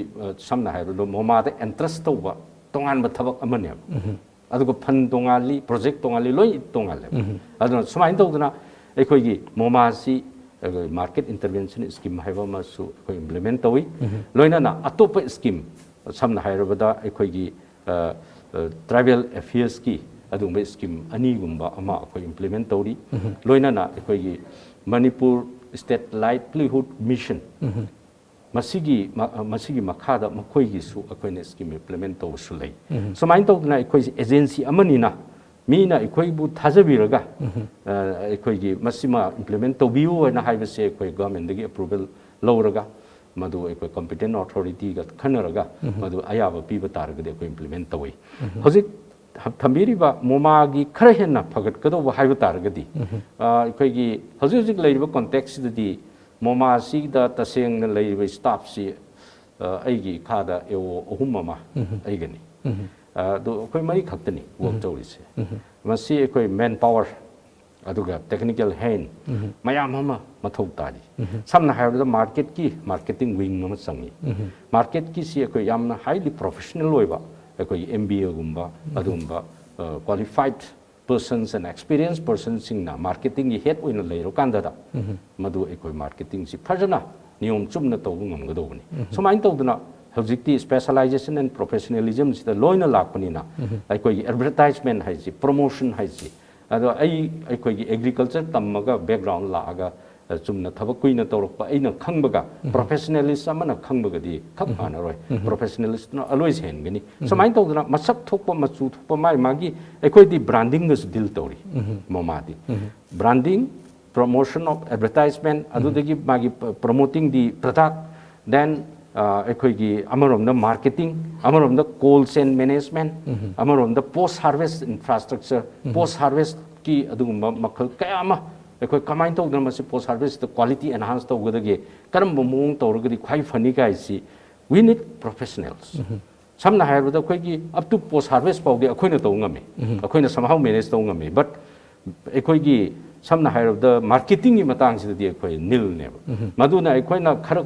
ꯁꯝꯅ ꯍꯥꯏꯔꯕꯗ ꯃꯣꯃꯥꯗ ꯑꯦꯟꯇꯔꯦꯁ ꯇꯧꯕ ꯇꯣꯉꯥꯟꯕ ꯊꯕꯛ ꯑꯃꯅꯦꯕ ꯑꯗꯨꯒ ꯐꯟ ꯇꯣꯉꯥꯜꯂꯤ ꯄ꯭ꯔꯣꯖꯦꯛ ꯇꯣꯉꯥꯜꯂꯤ ꯂꯣꯏ ꯇꯣꯉꯥꯜꯂꯦꯕ ꯑꯗꯨꯅ ꯁꯨꯃꯥꯏꯅ ꯇꯧꯗꯅ ꯑꯩꯈꯣꯏꯒꯤ ꯃꯣꯃꯥꯁꯤ ꯃꯥꯔꯀꯦꯠ ꯏꯟꯇꯔꯚꯦꯟꯁꯟ ꯁ꯭ꯀꯤꯝ ꯍꯥꯏꯕ ꯑꯃꯁꯨ ꯑꯩꯈꯣꯏ ꯏꯝꯄ꯭ꯂꯤꯃꯦꯟ ꯇꯧꯏ ꯂꯣꯏꯅꯅ ꯑꯇꯣꯞꯄ ꯁ꯭ꯀꯤꯝ ꯁꯝꯅ ꯍꯥꯏꯔꯕꯗ ꯑꯩꯈꯣꯏꯒꯤ ꯇ꯭ꯔꯥꯏꯕꯦꯜ ꯑꯦꯐꯤꯌꯔꯁꯀꯤ ꯑꯗꯨꯒꯨꯝꯕ ꯁ꯭ꯀꯤꯝ ꯑꯅꯤꯒꯨꯝꯕ ꯑꯃ ꯑꯩꯈꯣꯏ ꯏꯝꯄ꯭ꯂꯤꯃꯦꯟ ꯇꯧꯔꯤ ꯂꯣꯏꯅꯅ ꯑꯩꯈꯣꯏꯒꯤ ꯃꯅꯤꯄꯨꯔ ꯁ꯭ꯇꯦꯠ ꯂꯥꯏꯚꯂꯤꯍꯨꯗ ꯃꯤꯁꯟ ꯃꯁꯤꯒꯤ ꯃꯈꯥꯗ ꯃꯈꯣꯏꯒꯤꯁꯨ ꯑꯩꯈꯣꯏꯅ ꯁ꯭ꯀꯤꯝ ꯏꯝꯄ꯭ꯂꯤꯃꯦꯟ ꯇꯧꯕꯁꯨ ꯂꯩ ꯁꯨꯃꯥꯏꯅ ꯇꯧꯗꯅ ꯑꯩꯈꯣꯏꯁꯤ ꯑꯦꯖꯦꯟꯁꯤ ꯑꯃꯅꯤꯅ ꯃꯤꯅ ꯑꯩꯈꯣꯏꯕꯨ ꯊꯥꯖꯕꯤꯔꯒ ꯑꯩꯈꯣꯏꯒꯤ ꯃꯁꯤꯃ ꯏꯝꯄ꯭ꯂꯤꯃꯦꯟ ꯇꯧꯕꯤꯌꯨ ꯍꯥꯏꯅ ꯍꯥꯏꯕꯁꯦ ꯑꯩꯈꯣꯏ ꯒꯚꯔꯟꯃꯦꯟꯠꯗꯒꯤ ꯑꯦꯄ꯭ꯔꯨꯚꯦꯜ ꯂꯧꯔꯒ ꯃꯗꯨ ꯑꯩꯈꯣꯏ ꯀꯝꯄꯤꯇꯦꯟ ꯑꯣꯊꯣꯔꯤꯇꯤꯒ ꯈꯟꯅꯔꯒ ꯃꯗꯨ ꯑꯌꯥꯕ ꯄꯤꯕ ꯇꯥꯔꯒꯗꯤ ꯑꯩꯈꯣꯏ ꯏꯝꯄ꯭ꯂꯤꯃꯦꯟ ꯇꯧꯏ ꯍꯧꯖꯤꯛ ꯊꯝꯕꯤꯔꯤꯕ ꯃꯣꯃꯥꯒꯤ ꯈꯔ ꯍꯦꯟꯅ ꯐꯒꯠꯀꯗꯧꯕ ꯍꯥꯏꯕ ꯇꯥꯔꯒꯗꯤ ꯑꯩꯈꯣꯏꯒꯤ ꯍꯧꯖꯤꯛ ꯍꯧꯖꯤꯛ ꯂꯩꯔꯤꯕ ꯀꯣꯟꯇꯦꯛꯁꯁꯤꯗꯗꯤ ꯃꯣꯃꯥꯁꯤꯗ ꯇꯁꯦꯡꯅ ꯂꯩꯔꯤꯕ ꯁ꯭ꯇꯥꯐꯁꯤ ꯑꯩꯒꯤ ꯏꯈꯥꯗ ꯑꯦꯋꯣ 3 ꯑꯃ ꯑꯩꯒꯅꯤ ꯑꯗꯨ ꯑꯩꯈꯣꯏ 4 ꯈꯛꯇꯅꯤ ꯋꯥꯔꯛ ꯇꯧꯔꯤꯁꯦ ꯃꯁꯤ ꯑꯩꯈꯣꯏ ꯃꯦꯟ ꯄꯥꯋꯔ ꯑꯗꯨꯒ ꯇꯦꯛꯅꯤꯀꯦꯜ ꯍꯦꯟ ꯃꯌꯥꯝ ꯑꯃ ꯃꯊꯧ ꯇꯥꯔꯤ ꯁꯝꯅ ꯍꯥꯏꯔꯕꯗ ꯃꯥꯔꯀꯦꯇꯤꯡ ꯋꯤꯡ ꯑꯃ ꯆꯪꯏ ꯃꯥꯔꯀꯦꯠꯀꯤꯁꯤ ꯑꯩꯈꯣꯏ ꯌꯥꯝꯅ ꯍꯥꯏꯂꯤ ꯄ꯭ꯔꯣꯐꯦꯁꯅꯦꯜ ꯑꯣꯏꯕ ꯑꯩꯈꯣꯏꯒꯤ MBAꯒꯨꯝꯕ ꯑꯗꯨꯒꯨꯝꯕ ꯀ꯭ꯋꯥꯂꯤꯐꯥꯏꯗ ꯄꯔꯁꯟꯁ ꯑꯦꯟ ꯑꯦꯛꯁꯄꯤꯔꯤꯌꯦꯟꯁ ꯄꯔꯁꯟꯁꯤꯡꯅ ꯃꯥꯔꯀꯦꯇꯤꯡꯒꯤ ꯍꯦꯗ ꯑꯣꯏꯅ ꯂꯩꯔꯀꯥꯟꯗ ꯃꯗꯨ ꯑꯩꯈꯣꯏ ꯃꯥꯔꯀꯦꯇꯤꯡꯁꯤ ꯐꯖꯅ ꯅꯤꯌꯣꯝ ꯆꯨꯝꯅ ꯇꯧꯕ ꯉꯝꯒꯗꯧꯕꯅꯤ ꯁꯨꯃꯥꯏꯅ ꯇꯧꯗꯅ ꯍꯧꯖꯤꯛꯇꯤ ꯁ꯭ꯄꯦꯁꯦꯂꯥꯏꯖꯦꯁꯟ ꯑꯦꯟड ꯄ꯭ꯔꯣꯐꯦꯁꯅꯦꯂꯤꯖꯝꯁꯤꯗ ꯂꯣꯏꯅ ꯂꯥꯛꯄꯅꯤꯅ ꯑꯩꯈꯣꯏꯒꯤ ꯑꯦꯗꯚꯔꯇꯥꯏꯖꯃꯦꯟ ꯍꯥꯏꯁꯤ ꯄ꯭ꯔꯣꯃꯣꯁꯟ ꯍꯥꯏꯁꯤ ꯑꯗꯣ ꯑꯩꯈꯣꯏꯒꯤ ꯑꯦꯒ꯭ꯔꯤꯀꯜꯆꯔ ꯇꯝꯃꯒ ꯕꯦꯛꯒ꯭ꯔꯥꯎꯟ ꯂꯥꯛꯑꯒ ꯆꯨꯝꯅ ꯊꯕꯛ ꯀꯨꯏꯅ ꯇꯧꯔꯛꯄ ꯑꯩꯅ ꯈꯪꯕꯒ ꯄ꯭ꯔꯣꯐꯦꯁꯅꯦꯂꯤꯁ ꯑꯃꯅ ꯈꯪꯕꯒꯗꯤ ꯈꯛ ꯃꯥꯟꯅꯔꯣꯏ ꯄ꯭ꯔꯣꯐꯦꯁꯅꯦꯂꯤꯁꯇꯨꯅ ꯑꯂꯣꯏ ꯍꯦꯟꯒꯅꯤ ꯁꯨꯃꯥꯏꯅ ꯇꯧꯗꯅ ꯃꯁꯛ ꯊꯣꯛꯄ ꯃꯆꯨ ꯊꯣꯛꯄ ꯃꯥꯒꯤ ꯑꯩꯈꯣꯏꯗꯤ ꯕ꯭ꯔꯥꯟꯗꯤꯡꯒꯁꯨ ꯗꯤꯜ ꯇꯧꯔꯤ ꯃꯣꯃꯥꯗꯤ branding promotion of advertisement adudagi magi promoting the product then ꯑꯩꯈꯣꯏꯒꯤ ꯑꯃꯔꯣꯝꯗ ꯃꯥꯔꯀꯦꯇꯤꯡ ꯑꯃꯔꯣꯝꯗ ꯀꯣꯜ ꯆꯦꯟ ꯃꯦꯅꯦꯖꯃꯦꯟ ꯑꯃꯔꯣꯝꯗ ꯄꯣꯁ ꯍꯥꯔꯚꯦꯁ ꯏꯟꯐ꯭ꯔꯥꯁꯇ꯭ꯔꯛꯆꯔ ꯄꯣꯁ ꯍꯥꯔꯚꯦꯁꯀꯤ ꯑꯗꯨꯒꯨꯝꯕ ꯃꯈꯜ ꯀꯌꯥ ꯑꯃ ꯑꯩꯈꯣꯏ ꯀꯃꯥꯏꯅ ꯇꯧꯗꯅ ꯃꯁꯤ ꯄꯣꯁ ꯍꯥꯔꯚꯦꯁꯇ क्वालिटी एनहांस तौगदगे करम मौंग तौरगदि ख्वाई फनी गाइसी वी नीड प्रोफेशनल्स समना हायरबदा अखोइगी अप टू पोस्ट हार्वेस्ट पाउगे अखोइना तौ ngame अखोइना समहाउ मैनेज तौ ngame बट अखोइगी समना हायरबदा मार्केटिंग की मतंग सिदि अखोइ नील ने मदुना अखोइना खर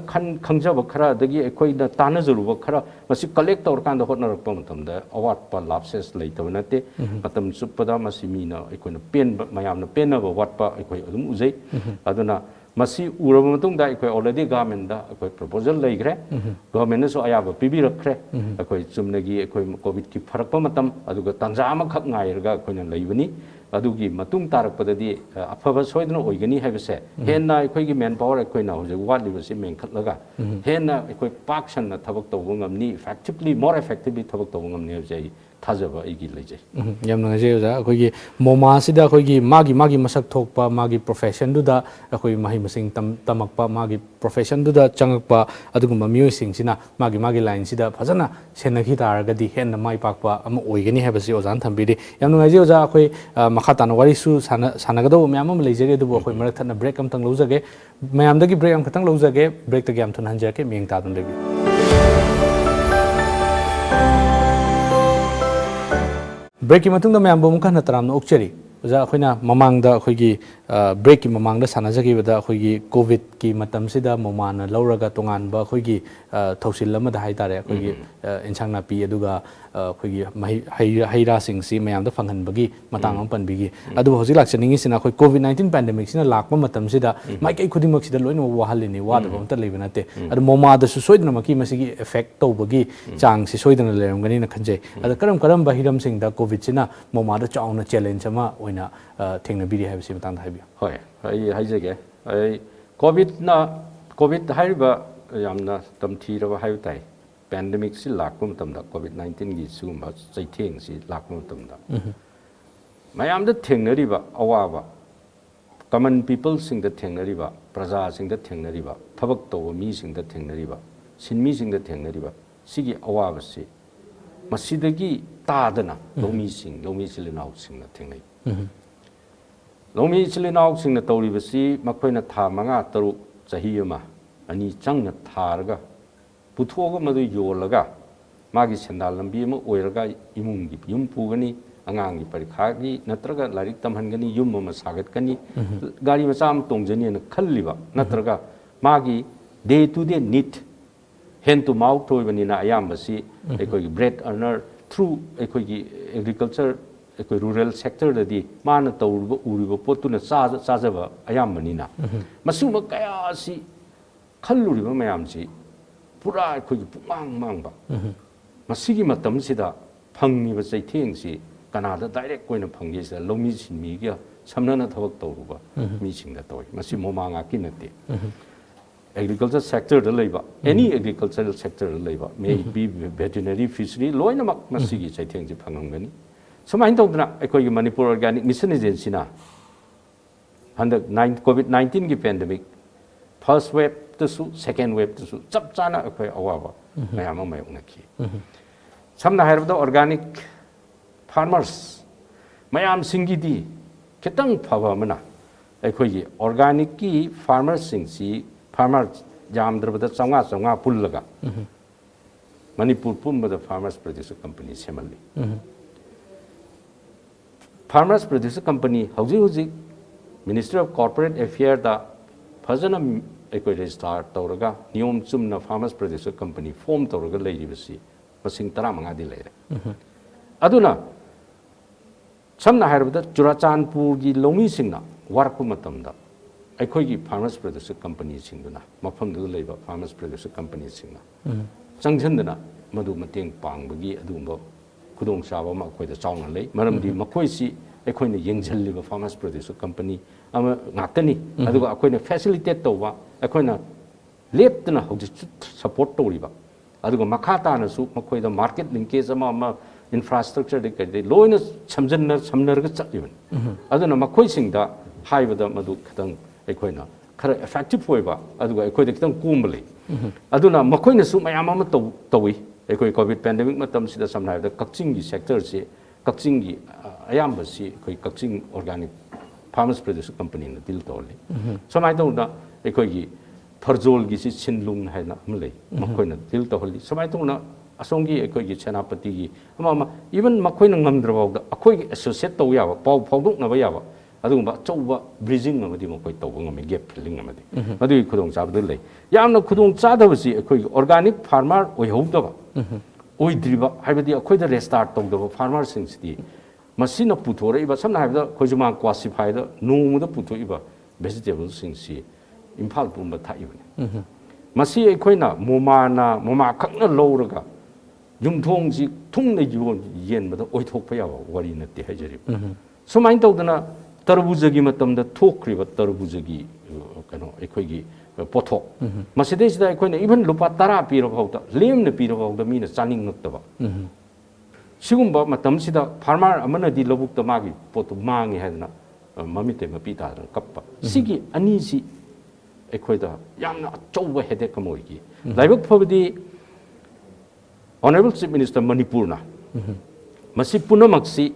खंजब खरा दगी अखोइना ताना जरुब खरा मसि कलेक्ट तौर कांद होटनरक मतमदा अवार्ड पा लाभसेस लेतब नते मतम सुपदा मसि मीना अखोइना पेन मयामना पेनब वाटपा अखोइ अदुम उजै अदुना मसी उरब मतुंगदा अखोइ ऑलरेडी गवर्नमेंट दा अखोइ प्रपोजल लेग्रे गवर्नमेंट सो अयाबा पिबिरखरे अखोइ चुमनगी अखोइ कोविड की फरक मतम अदुगा तंजा अमा खक ngairga अखोइना लेबनी अदुगी मतुंग तारकपददी अफबा सोइदना ओइगनी हाइबसे हेन्ना अखोइगी मेन पावर अखोइना होजे वाटलिबसे मेंखतलगा हेन्ना अखोइ पाक्सनना थबक तौबो ngamni effectively more effectively थबक तौबो ngamni हाइबसे थाजबा इगी लेजे याम नंगजे ओजा अखोइगी मोमा सिदा अखोइगी मागी मसक थोकपा मागी प्रोफेशन दुदा अखोइ माहि मसिंग तमकपा मागी प्रोफेशन दुदा चंगकपा अदुगुम मियोइसिंग सिना मागी लाइन सिदा फजना सेनखि तारगदि हेन्ना माइ पाकपा अम ओइगनी हाइबसे ओजान थंबिदि याम नंगजे ओजा अखोइ मखा ताना वारिसु सानगदो म्याम अम लेजगे दुबो अखोइ मरक थना ब्रेक अमतंग लौजगे म्यामदगी ब्रेक अम खतंग लौजगे ब्रेक तगे अम थन हंजके मियंग तादुन लेबि ब्रेक की मतुंग दा म्याम बो मुखा नतराम ओक्चरी ओजा अखोइना ममांगदा अखोइगी ब्रेक की ममांगदा सानाजगिबदा अखोइगी कोविड की मतमसिदा मोमाना लौरगा तोंगानबा अखोइगी थौसिल अमदा हाइतारे अखोइगी इन्सांग नापी अदुगा अखोइगी हैरा सिंगसी मयामदा फंगहनबगी मतांग अम पनबिगी अदु हौजिक लाक्चनिंगी सिना अखोइ कोविड 19 पैंडेमिक सिना लाकपा मतमसिदा माइकै खुदिमक सिदा लोइनो वाहलिनी वादबा अमता लेबा नते अदु मोमादसु सोइदना मकी मसिगी इफेक्ट तौबगी चांगसि सोइदना लेरमगनी न खंजै अदु करम बहिरम सिंगदा कोविड सिना मोमादा चाउना चैलेंज अमा ओइना थेंगनबिरि हाइबसि मतंग हाइबियो होय आई हाइजेगे आई कोविड हाइबा यामना तमथीरबा हाइबताई पैंडेमिक से लाकपा मतमदा कोविड 19 की सुगुम्बा चैथेंग से लाकपा मतमदा मयामदा थेंगनरिबा अवाबा कॉमन पीपल सिंगदा थेंगनरिबा प्रजा सिंगदा थेंगनरिबा थबक तौबा मी सिंगदा थेंगनरिबा सिनमी सिंगदा थेंगनरिबा सिगी अवाबसे मसिदगी तादना लौमी चिलिनाउ सिंगना थेंगनै लौमी चिलिनाउ सिंगना तौरिबसी मखोइना था मंगा तरु चही अमा अनि चंगना थारगा पुथोगा मदु योलगा मागी सेंदाल लंबी अमा ओइरगा इमुंगी yum पुगनी angang gi parikha gi natraga larik tamhangani yum ma sagat kani gari macam tongjani na khalliba natraga magi day to day need hand to mouth toibani na ayam basi ekoi bread earner through ekoi gi agriculture ekoi rural sector dadi mana tawruba uriba potuna sajaba ayam bani na masuma kaya si khalluriba mayam si pura ekoi pumang mangba masigi matam sida phangniba chaitheng si kanada direct koina phangge sa lomi sinmi ga samnana thabak tawruba mi singda toy masi moma nga kinate agriculture sector da leiba any agricultural sector da leiba may it be veterinary fishery loina mak masigi chaitheng ji phangangani samain tawdna ekoi manipur organic mission agency na handak covid-19 gi pandemic first wave to second wave to chap chana ekoi awaba mayam ma yongna ki samna hairabda organic farmers mayam singidi kitang phaba mana ekoi gi organic ki farmers singsi farmer jamdrabada changa pullaga manipur pumbada farmers producer company semali farmers producer company hauji ministry of corporate affairs da fazana ekoi register tawraga niyom chumna farmers producer company form tawraga leiribasi masing 15 di leire aduna samna hairabada churachandpur gi lomi singna warku matamda ekoi gi farmers producer company singduna mafam du leiba farmers producer company singna changchandana madu mateng pangbagi adumba khudong chaba ma khoi da chaungna lei maramdi makoi si ekoi ne yengjalliba farmers producer company ama ngakani aduga ekoi ne facilitate tawba ekoi na leptana hoji support tawriba aduga makhata na su makoi da market linkage ama infrastructure de kai loina samnarga chaliban aduna makoi singda haibada madu khatang ekoi na khara effective hoiba aduga ekoi da kitang kumbali aduna makoi na su mayam ama tawi ekoi covid pandemic matam sida samna da kakching gi sector se kakching gi ayamba si ekoi kakching organic farmers producer company na deal tawli samai tawna ekoi gi farjol gi si chinlung haina amlei makoi na deal tawli samai tawna asongi ekoi gi chanapati gi ama even makoi na ngamdrabawda akoi gi associate taw yawa paw phawduk na ba yawa adugumba chauba bridging amadi makoi tawba ngame gap filling amadi madu khudong chabdu lei yamna khudong chadabasi ekoi organic farmer oi howdaba oi driba haibadi akoi da restart tawdaba farmer singsi masina puthore iba samna haibda khojuma classify da numuda puthoiba vegetable singsi imphal pumba thaibani masi ekoi na moma khakna lowraga yumthong ji thungna yon yen bada oi thokpa yawa wari natti hajari sumain tawdana tarbuja matamda thokriba tarbuja gi kano ekoi gi pothok maside sida ekoi na even lupa 10 pira phawta lemna pira phawta mina chaning naktaba sigumba matam sida farmer amana di lobuk ta magi potu mangi haidna mamite mapi ta kappa sigi ani si ekoi da yamna chauba headache kamoi gi laibak phobdi honorable chief minister manipur na masi punamaksi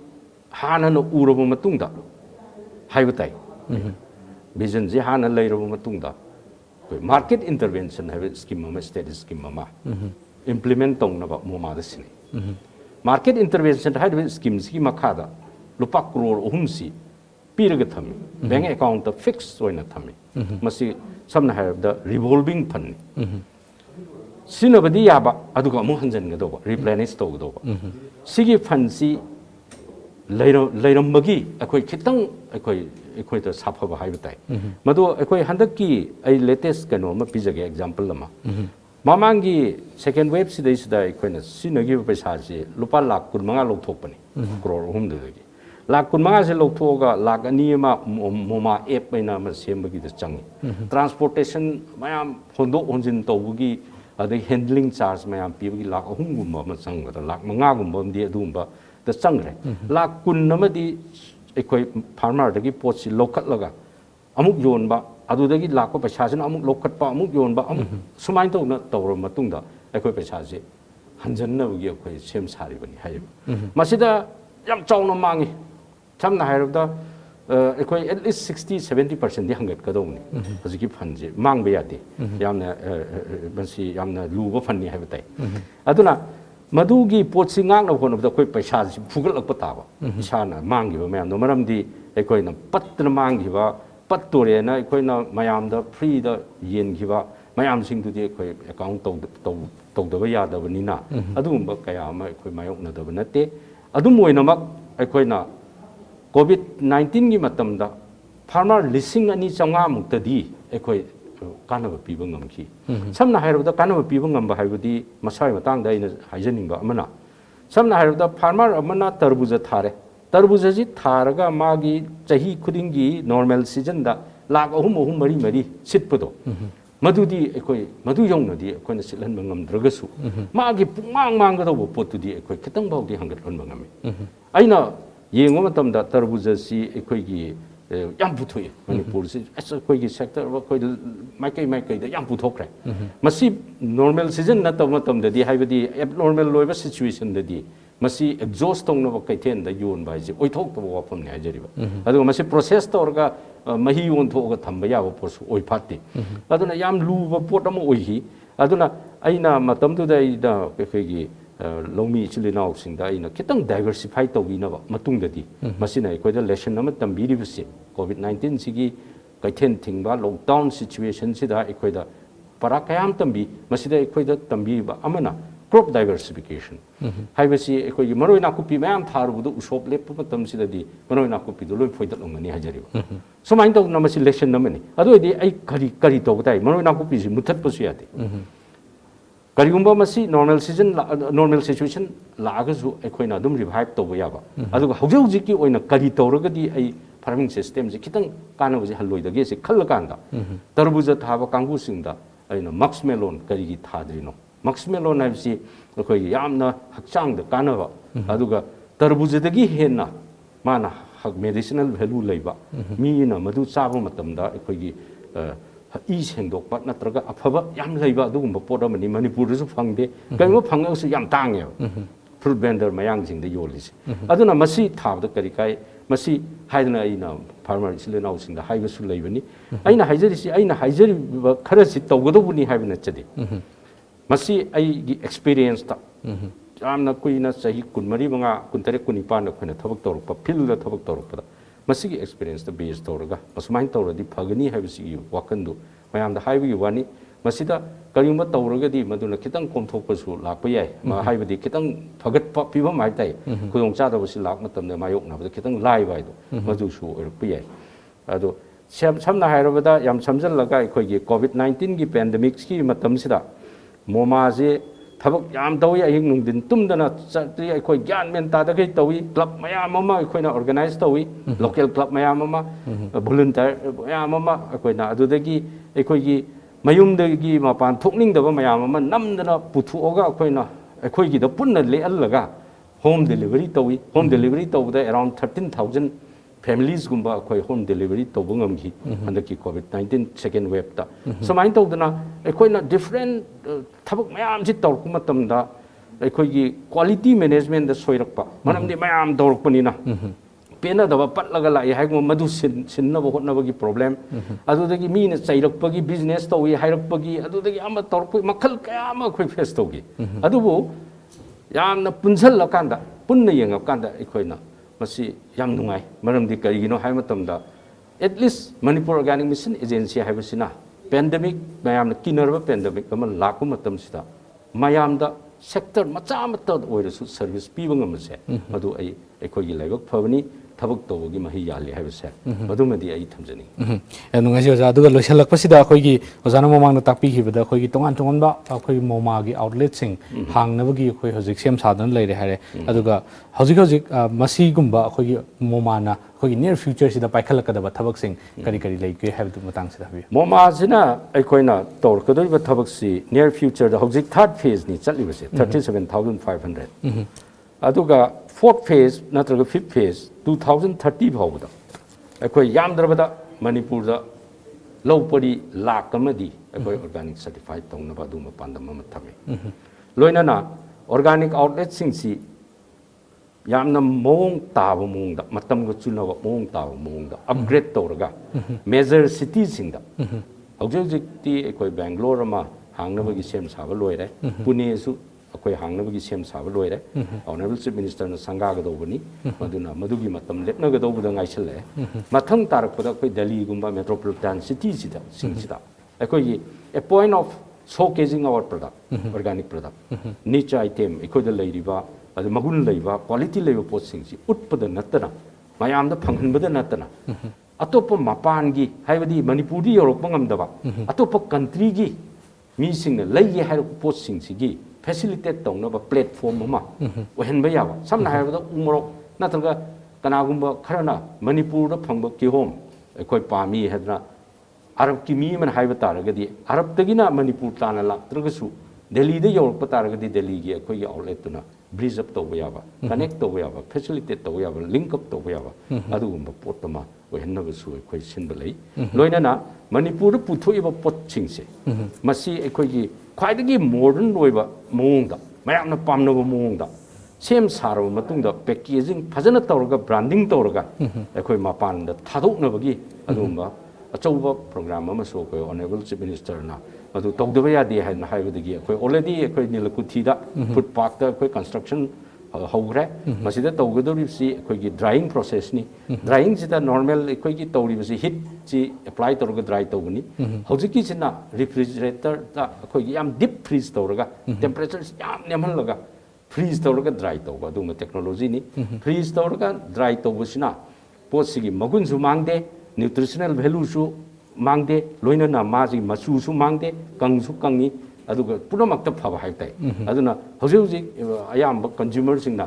hana no uraba matungda haibatai vision ji hana leiraba matungda market intervention have scheme ma state scheme ma implement tong na ba moma da sini market intervention have schemes ki makhada lupa crore ohumsi piraga thami bank account ta fix oina thami masi samna have the revolving fund sinabadi yaba aduga amu hanjan ga doba replenish to doba sigi fund si leiram bagi akoi khitang akoi ta saphaba haibatai madu akoi handaki ai latest kano ma pijage example lama mamangi second wave sidai sidai akoi na sinagi paisa si lupa lakh 15 lok thokpani crore hum de gi lakh 15 se lok thoga lakh ani ma moma app baina ma sembagi da changi transportation mayam hondo honjin tawgi adai handling charge mayam pibagi lakh 3 gumba ma changda lakh 5 gumba di adumba da changre lakh 10 namadi ekoi farmer dagi potsi lokat laga amuk yonba adudagi lakko paisa sina amuk lokat pa amuk yonba amuk sumain tawna tawro matungda ekoi paisa se hanjanna bagi ekoi sem sari bani hai masida yam chawna mangi samna hairabda ekoi at least 60-70% di hangat kadongni hojiki phanje mangba yate yamna bansi yamna luba phanni haibatai aduna मधुगी पोची ngang होनबदा कोई पैसा फुगलक ताबा इसाना मांगिबा मयाम no मरमदी एकोइना पत्तन मांगिबा पत्तोरेना एकोइना मयामदा फ्रीदा येनगिबा मयाम सिंगदुदि एकोइ account तौदबा यादबनिना अदुगुम्बा कया अमा एकोइ मायोकनदबा नते अदुम ओइनमक एकोइना Covid 19 गी मतमदा farmer लिसिंग अनि चंगा मुक्तदी एकोइ कानब पीबा ngамखि samna hairabda kanaba piba ngamba haibadi masai matang da ina haijaningba amana samna hairabda farmer amana tarbuja thare tarbuja ji tharaga magi chahi khudingi normal season da lak ahum mari mari sitpado madudi ekoi madu yongna di ekoi na silhan mangam dragasu magi pungmang mangga do potudi ekoi kitang baudi hangat lon mangami aina yengo matamda tarbuja si ekoi gi yam puthoi Manipur si as koi gi sector wa koi mai da yam puthokre masi normal season na tam da di haibadi abnormal loiba situation da di masi exhaust tong no kai ten da yon bai ji oithok to wa phom ne ajari ba adu masi process to orga mahi on tho ga thamba ya ba porsu oi phatti aduna yam lu ba pot am oi hi aduna aina matam tu da ida kai gi lomi chilina sing da ina kitang diversify to wi na ba matung da di masina koi da lesson na tam bi ri bisi covid 19 sigi kai ten thing ba lockdown situation si da koi da para kayam tambi masida koi da tambi ba amana crop diversification haibasi koi gi maroi na kupi mayam tharu bu usop lep pa tam sida di maroi na kupi do loi foi da longani hajari ba so main to na masi lesson na mani adu di ai kari to dai maroi na kupi si muthat pa su yate karigumba masi normal season normal situation lagasu koi na dum revive to ba ya ba adu hauji ki oina kari to raga di ai farming system ji kitang kana bu ji haloi da ge se khal kanda tarbuja thaba kanggu singda aina maxmelon kari gi thadrino maxmelon haibsi koi yamna hakchang da kana ba aduga tarbuja da gi henna mana hak medicinal value leiba mi na madu chaba matam da koi gi i sengdok pat natraga afaba yam leiba dugum pot amani Manipur su phangde kaima phangau su yam tangye fruit vendor mayang jing de yolis aduna masi thab da kari kai masi haidna ina farmer silena using da haiba su leibani aina haijari si aina haijari khara si tawgadobuni haibna chade masi ai gi experience ta jamna kuina sahi kunmari manga kuntare kunipan na khona thabak torpa field da thabak torpa masi gi experience da base torga asmain toradi phagani haibsi wakandu mayam da haibi wani masida karimba tawragadi maduna kitang komthokpa su lakpa yai ma haibadi kitang phagat pa piba mai tai khudong cha da basi lak matam da mayok na kitang lai bai do madu su orpa yai ado samna hairabada yam samjal laga khoi gi covid 19 gi pandemic ki matam sida Moma je thabak yam tawi ahing nung din tumdana chati khoi gyan men ta da kai tawi club mayam ama khoi na organize tawi local club mayam ama volunteer mayam ama khoi na adu dagi khoi gi mayum dagi mapan thokning da mayam ama namdana puthu oga khoi na khoi gi da punna le allaga home delivery tawi home delivery tawda around 13000 families gumba khoi home delivery tawbungam gi andaki covid 19 second wave ta so main tawdana khoi na different thabak mayam ji tawk matam da khoi gi quality management da soirakpa manam di mayam dawrpani na pena da patlaga la hai mo madu sin na bo na gi problem adu dagi mi na chairakpa gi business tawi hairakpa gi adu dagi ama tawrp makhal kaya ma khoi face tawgi adu bo yam na punjal lakanda punna yengap kanda khoi na masi yam nungai maram di karigino hai matamda at least Manipur Organic Mission Agency haibasina pandemic mayam na kinarba pandemic ama lakku matam sida mayam da sector macha mata oirasu service piba ngamase adu ai ekhoi gi laibak phabani thabak tawgi mahi yali haibase adumadi ai thamjani nungai oja aduga loisalak pasida khoi gi ojana momang na takpi khibada khoi gi tongan tongan ba khoi Moma gi outlet sing hangnabagi khoi hojik sem sadan leire hare aduga hojik masi gumba khoi gi Moma na khoi gi near future sida paikhalakada ba thabak sing kari kari leike habdu matang sida bi Moma jina khoi na tor kadoi ba thabak si near future da hojik third phase ni chatli base 37500 aduga fourth phase natraga fifth phase 2030 bawda khoi yamdrabada Manipur da lopari lak amadi khoi organic certified tongna ba dum pandam ma thame loina na organic outlet sing si yamna mong taba mong da matam go chuna ba mong taba mong da upgrade toraga major cities sing da hojik ti khoi Bangalore ma hangna ba gi sem saba loire Pune su ꯑꯩꯈꯣꯏ ꯍꯥꯡꯅꯕꯒꯤ ꯁꯦꯝ ꯁꯥꯕ ꯂꯣꯏꯔꯦ honourable chief ꯃꯤꯅꯤꯁꯇꯔꯅ ꯁꯪꯒꯥꯒꯗꯧꯕꯅꯤ ꯃꯗꯨꯅ ꯃꯗꯨꯒꯤ ꯃꯇꯝ ꯂꯦꯞꯅꯒꯗꯧꯕꯗ ꯉꯥꯏꯁꯜꯂꯛꯑꯦ ꯃꯊꯪ ꯇꯥꯔꯛꯄꯗ ꯑꯩꯈꯣꯏ ꯗꯦꯜꯂꯤꯒꯨꯝꯕ ꯃꯦꯇ꯭ꯔꯣꯄꯣꯂꯤꯇꯥꯟ ꯁꯤꯇꯤꯁꯤꯗ ꯁꯤꯡꯁꯤꯗ ꯑꯩꯈꯣꯏꯒꯤ a point of showcasing our product organic product niche item ꯑꯩꯈꯣꯏꯗ ꯂꯩꯔꯤꯕ ꯑꯗꯨ ꯃꯒꯨꯟ ꯂꯩꯕ ꯀ꯭ꯋꯥꯂꯤꯇꯤ ꯂꯩꯕ ꯄꯣꯠꯁꯤꯡꯁꯤ ꯎꯠꯄꯗ ꯅꯠꯇꯅ ꯃꯌꯥꯝꯗ ꯐꯪꯍꯟꯕꯗ ꯅꯠꯇꯅ ꯑꯇꯣꯞꯄ ꯃꯄꯥꯟꯒꯤ ꯍꯥꯏꯕꯗꯤ ꯃꯅꯤꯄꯨꯔꯗ ꯌꯧꯔꯛꯄ ꯉꯝꯗꯕ ꯑꯇꯣꯞꯄ ꯀꯟꯇ꯭ꯔꯤꯒꯤ ꯃꯤꯁꯤꯡꯅ ꯂꯩꯒꯦ ꯍꯥꯏꯔꯛꯄ ꯄꯣꯠꯁꯤꯡꯁꯤꯒꯤ ꯐꯦꯁꯤꯂꯤꯇꯦꯠ ꯇꯧꯅꯕ ꯄ꯭ꯂꯦꯠꯐꯣꯝ ꯑꯃ ꯑꯣꯏꯍꯟꯕ ꯌꯥꯕ ꯁꯝꯅ ꯍꯥꯏꯔꯕꯗ ꯎꯃꯣꯔꯣꯛ ꯅꯠꯇ꯭ꯔꯒ ꯀꯅꯥꯒꯨꯝꯕ ꯈꯔꯅ ꯃꯅꯤꯄꯨꯔꯗ ꯐꯪꯕ ꯀꯤꯍꯣꯝ ꯑꯩꯈꯣꯏ ꯄꯥꯝꯃꯤ ꯍꯥꯏꯗꯅ ꯑꯔꯕꯀꯤ ꯃꯤ ꯑꯃꯅ ꯍꯥꯏꯕ ꯇꯥꯔꯒꯗꯤ ꯑꯔꯕꯇꯒꯤꯅ ꯃꯅꯤꯄꯨꯔ ꯇꯥꯅ ꯂꯥꯛꯇ꯭ꯔꯒꯁꯨ ꯗꯦꯜꯂꯤꯗ ꯌꯧꯔꯛꯄ ꯇꯥꯔꯒꯗꯤ ꯗꯦꯜꯂꯤꯒꯤ ꯑꯩꯈꯣꯏꯒꯤ ꯑꯥꯎꯠꯂꯦꯠꯇꯨꯅ ꯕ꯭ꯔꯤꯖ ꯑꯞ ꯇꯧꯕ ꯌꯥꯕ ꯀꯅꯦꯛ ꯇꯧꯕ ꯌꯥꯕ ꯐꯦꯁꯤꯂꯤꯇꯦꯠ ꯇꯧꯕ ꯌꯥꯕ ꯂꯤꯡꯛ ꯑꯞ ꯇꯧꯕ ꯌꯥꯕ ꯑꯗꯨꯒꯨꯝꯕ ꯄꯣꯠ ꯑꯃ ꯑꯣꯏꯍꯟꯅꯕꯁꯨ ꯑꯩꯈꯣꯏ ꯁꯤꯟꯕ ꯂꯩ ꯂꯣꯏꯅꯅ ꯃꯅꯤꯄꯨꯔꯗ ꯄꯨꯊꯣꯛꯏꯕ ꯄꯣꯠꯁꯤꯡꯁꯦ ꯃꯁꯤ ꯑꯩꯈꯣꯏꯒꯤ ꯈ꯭ꯋꯥꯏꯗꯒꯤ ꯃꯣꯗꯔꯟ ꯑꯣꯏꯕ ꯃꯑꯣꯡꯗ ꯃꯌꯥꯝꯅ ꯄꯥꯝꯅꯕ ꯃꯑꯣꯡꯗ ꯁꯦꯝ ꯁꯥꯔꯕ ꯃꯇꯨꯡꯗ ꯄꯦꯀꯦꯖꯤꯡ ꯐꯖꯅ ꯇꯧꯔꯒ ꯕ꯭ꯔꯥꯟꯗꯤꯡ ꯇꯧꯔꯒ ꯑꯩꯈꯣꯏ ꯃꯄꯥꯟꯗ ꯊꯥꯗꯣꯛꯅꯕꯒꯤ ꯑꯗꯨꯒꯨꯝꯕ ꯑꯆꯧꯕ ꯄ꯭ꯔꯣꯒ꯭ꯔꯥꯝ ꯑꯃꯁꯨ ꯑꯩꯈꯣꯏ ꯑꯣꯅꯔꯦꯕꯜ ꯆꯤꯐ ꯃꯤꯅꯤꯁꯇꯔꯅ ꯃꯗꯨ ꯇꯧꯗꯕ ꯌꯥꯗꯦ ꯍꯥꯏꯅ ꯍꯥꯏꯕꯗꯒꯤ ꯑꯩꯈꯣꯏ ꯑꯣꯜꯔꯦꯗꯤ ꯑꯩꯈꯣꯏ ꯅꯤꯂꯀꯨꯊꯤꯗ ꯐꯨꯗ ꯄꯥꯔꯛꯇ ꯑꯩꯈꯣꯏ ꯀꯟꯁꯇ꯭ꯔꯛꯁꯟ ꯍꯧꯈ꯭ꯔꯦ ꯃꯁꯤꯗ ꯇꯧꯒꯗꯧꯔꯤꯕꯁꯤ ꯑꯩꯈꯣꯏꯒꯤ ꯗ꯭ꯔꯥꯏꯌꯤꯡ ꯄ꯭ꯔꯣꯁꯦꯁꯅꯤ ꯗ꯭ꯔꯥꯏꯌꯤꯡꯁꯤꯗ ꯅꯣꯔꯃꯦꯜ ꯑꯩꯈꯣꯏꯒꯤ ꯇꯧꯔꯤꯕꯁꯤ ꯍꯤꯠꯁꯤ ꯑꯦꯄ꯭ꯂꯥꯏ ꯇꯧꯔꯒ ꯗ꯭ꯔꯥꯏ ꯇꯧꯒꯅꯤ ꯍꯧꯖꯤꯛꯀꯤꯁꯤꯅ ꯔꯤꯐ꯭ꯔꯤꯖꯔꯦꯇꯔꯗ ꯑꯩꯈꯣꯏꯒꯤ ꯌꯥꯝ ꯗꯤꯞ ꯐ꯭रीज ꯇꯧꯔꯒ ꯇꯦꯝꯄꯔꯦꯆꯔꯁꯤ ꯌꯥꯝ ꯅꯦꯝꯍꯜꯂꯒ ꯐ꯭रीज ꯇꯧꯔꯒ ꯗ꯭ꯔꯥꯏ ꯇꯧꯕ ꯑꯗꯨꯒꯨꯝꯕ ꯇꯦꯛꯅꯣꯂꯣꯖꯤꯅꯤ ꯐ꯭रीज ꯇꯧꯔꯒ ꯗ꯭ꯔꯥꯏ ꯇꯧꯕꯁꯤꯅ ꯄꯣꯠꯁꯤꯒꯤ ꯃꯒꯨꯟꯁꯨ ꯃꯥꯡꯗꯦ ꯅ꯭ꯌꯨꯇ꯭ꯔꯤꯁꯅꯦꯜ ꯚꯦꯂꯨꯁꯨ ꯃꯥꯡꯗꯦ ꯂꯣꯏꯅꯅ ꯃꯥꯁꯤꯒꯤ ꯃꯆꯨꯁꯨ ꯃꯥꯡꯗꯦ ꯀꯪꯁꯨ ꯀꯪꯉꯤ ꯑꯗꯨꯒ ꯄꯨꯝꯅꯃꯛꯇ ꯐꯕ ꯍꯥꯏꯕ ꯇꯥꯏ ꯑꯗꯨꯅ ꯍꯧꯖꯤꯛ ꯍꯧꯖꯤꯛ ꯑꯌꯥꯝꯕ ꯀꯟꯖꯨꯃꯔꯁꯤꯡꯅ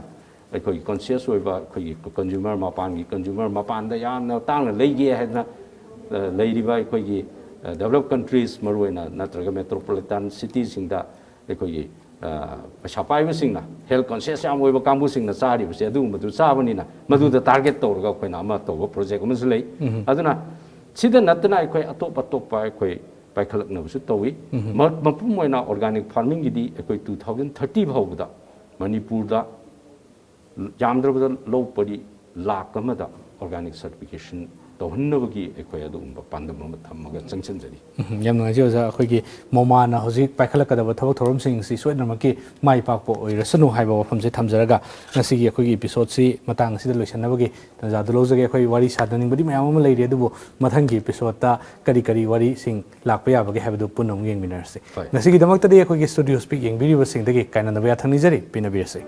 ꯑꯩꯈꯣꯏꯒꯤ ꯀꯣꯟꯁꯤꯌꯁ ꯑꯣꯏꯕ ꯑꯩꯈꯣꯏꯒꯤ ꯀꯟꯖꯨꯃꯔ ꯃꯄꯥꯟꯒꯤ ꯀꯟꯖꯨꯃꯔ ꯃꯄꯥꯟꯗ ꯌꯥꯝꯅ ꯇꯥꯡꯅ ꯂꯩꯒꯦ ꯍꯥꯏꯗꯅ ꯂꯩꯔꯤꯕ ꯑꯩꯈꯣꯏꯒꯤ ꯗꯦꯕꯂꯞ ꯀꯟꯇ꯭ꯔꯤꯁ ꯃꯔꯨꯑꯣꯏꯅ ꯅꯠꯇ꯭ꯔꯒ ꯃꯦꯇ꯭ꯔꯣꯄꯣꯂꯤꯇꯥꯟ ꯁꯤꯇꯤꯁꯤꯡꯗ ꯑꯩꯈꯣꯏꯒꯤ ꯄꯩꯁꯥ ꯄꯥꯏꯕꯁꯤꯡꯅ ꯍꯦꯜꯊ ꯀꯣꯟꯁꯤꯌꯁ ꯌꯥꯝ ꯑꯣꯏꯕ ꯀꯥꯡꯕꯨꯁꯤꯡꯅ ꯆꯥꯔꯤꯕꯁꯦ ꯑꯗꯨꯒꯨꯝꯕꯗꯨ ꯆꯥꯕꯅꯤꯅ ꯃꯗꯨꯗ ꯇꯥꯔꯒꯦꯠ ꯇꯧꯔꯒ ꯑꯩꯈꯣꯏꯅ ꯑꯃ ꯇꯧꯕ ꯄ꯭ꯔꯣꯖꯦꯛ ꯑꯃꯁꯨ ꯂꯩ ꯑꯗꯨꯅ ꯁꯤꯗ ꯅꯠꯇꯅ ꯑꯩꯈꯣꯏ ꯑꯇꯣꯞ ꯑꯇꯣꯞꯄ ꯑꯩꯈꯣꯏ ꯄꯥꯏꯈꯠꯂꯛꯅꯕꯁꯨ ꯇꯧꯏ ꯃꯄꯨꯡ ꯑꯣꯏꯅ ꯑꯣꯔꯒꯥꯅꯤꯛ ꯐꯥꯔꯃꯤꯡꯒꯤꯗꯤ ꯑꯩꯈꯣꯏ 2030 ꯐꯥꯎꯕꯗ ꯃꯅꯤꯄꯨꯔꯗ ꯌꯥꯝꯗ꯭ꯔꯕꯗ ꯂꯧ ꯄꯔꯤ ꯂꯥꯈ ꯑꯃꯗ ꯑꯣꯔꯒꯥꯅꯤꯛ ꯁꯔꯇꯤꯐꯤꯀꯦꯁꯟ ꯇꯧꯍꯟꯅꯕꯒꯤ ꯑꯩꯈꯣꯏ ꯑꯗꯨꯒꯨꯝꯕ ꯄꯥꯟꯗꯝ ꯑꯃ ꯊꯝꯃꯒ ꯆꯪꯁꯤꯟꯖꯔꯤ ꯌꯥꯝ ꯅꯨꯡꯉꯥꯏꯖꯩ ꯑꯣꯖꯥ ꯑꯩꯈꯣꯏꯒꯤ ꯃꯣꯃꯥꯅ ꯍꯧꯖꯤꯛ ꯄꯥꯏꯈꯠꯂꯛꯀꯗꯕ ꯊꯕꯛ ꯊꯧꯔꯝꯁꯤꯡꯁꯤ ꯁꯣꯏꯗꯅꯃꯛꯀꯤ ꯃꯥꯏ ꯄꯥꯛꯄ ꯑꯣꯏꯔꯁꯅꯨ ꯍꯥꯏꯕ ꯋꯥꯐꯝꯁꯦ ꯊꯝꯖꯔꯒ ꯉꯁꯤꯒꯤ ꯑꯩꯈꯣꯏꯒꯤ ꯏꯄꯤꯁꯣꯗꯁꯤ ꯃꯇꯥꯡ ꯑꯁꯤꯗ ꯂꯣꯏꯁꯤꯟꯅꯕꯒꯤ ꯇꯥꯟꯖꯥꯗꯨ ꯂꯧꯖꯒꯦ ꯑꯩꯈꯣꯏ ꯋꯥꯔꯤ ꯁꯥꯗꯅꯤꯡꯕꯗꯤ ꯃꯌꯥꯝ ꯑꯃ ꯂꯩꯔꯤ ꯑꯗꯨꯕꯨ ꯃꯊꯪꯒꯤ ꯏꯄꯤꯁꯣꯗꯇ ꯀꯔꯤ ꯀꯔꯤ ꯋꯥꯔꯤꯁꯤꯡ ꯂꯥꯛꯄ ꯌꯥꯕꯒꯦ ꯍꯥꯏꯕꯗꯨ ꯄꯨꯟꯅ ꯑꯃꯨꯛ ꯌꯦꯡꯃꯤꯟꯅꯔꯁꯤ ꯉꯁꯤꯒꯤꯗꯃꯛꯇꯗꯤ ꯑꯩꯈꯣꯏꯒꯤ ꯁ꯭ꯇꯨꯗꯤꯑꯣ ꯁ꯭ꯄꯤꯛ ꯌꯦꯡꯕꯤꯔꯤꯕꯁꯤꯡꯗꯒꯤ ꯀꯥꯏꯅꯅꯕ ꯌꯥꯊꯪ ꯅꯤꯖꯔꯤ ꯄꯤꯅꯕꯤꯔꯁꯤ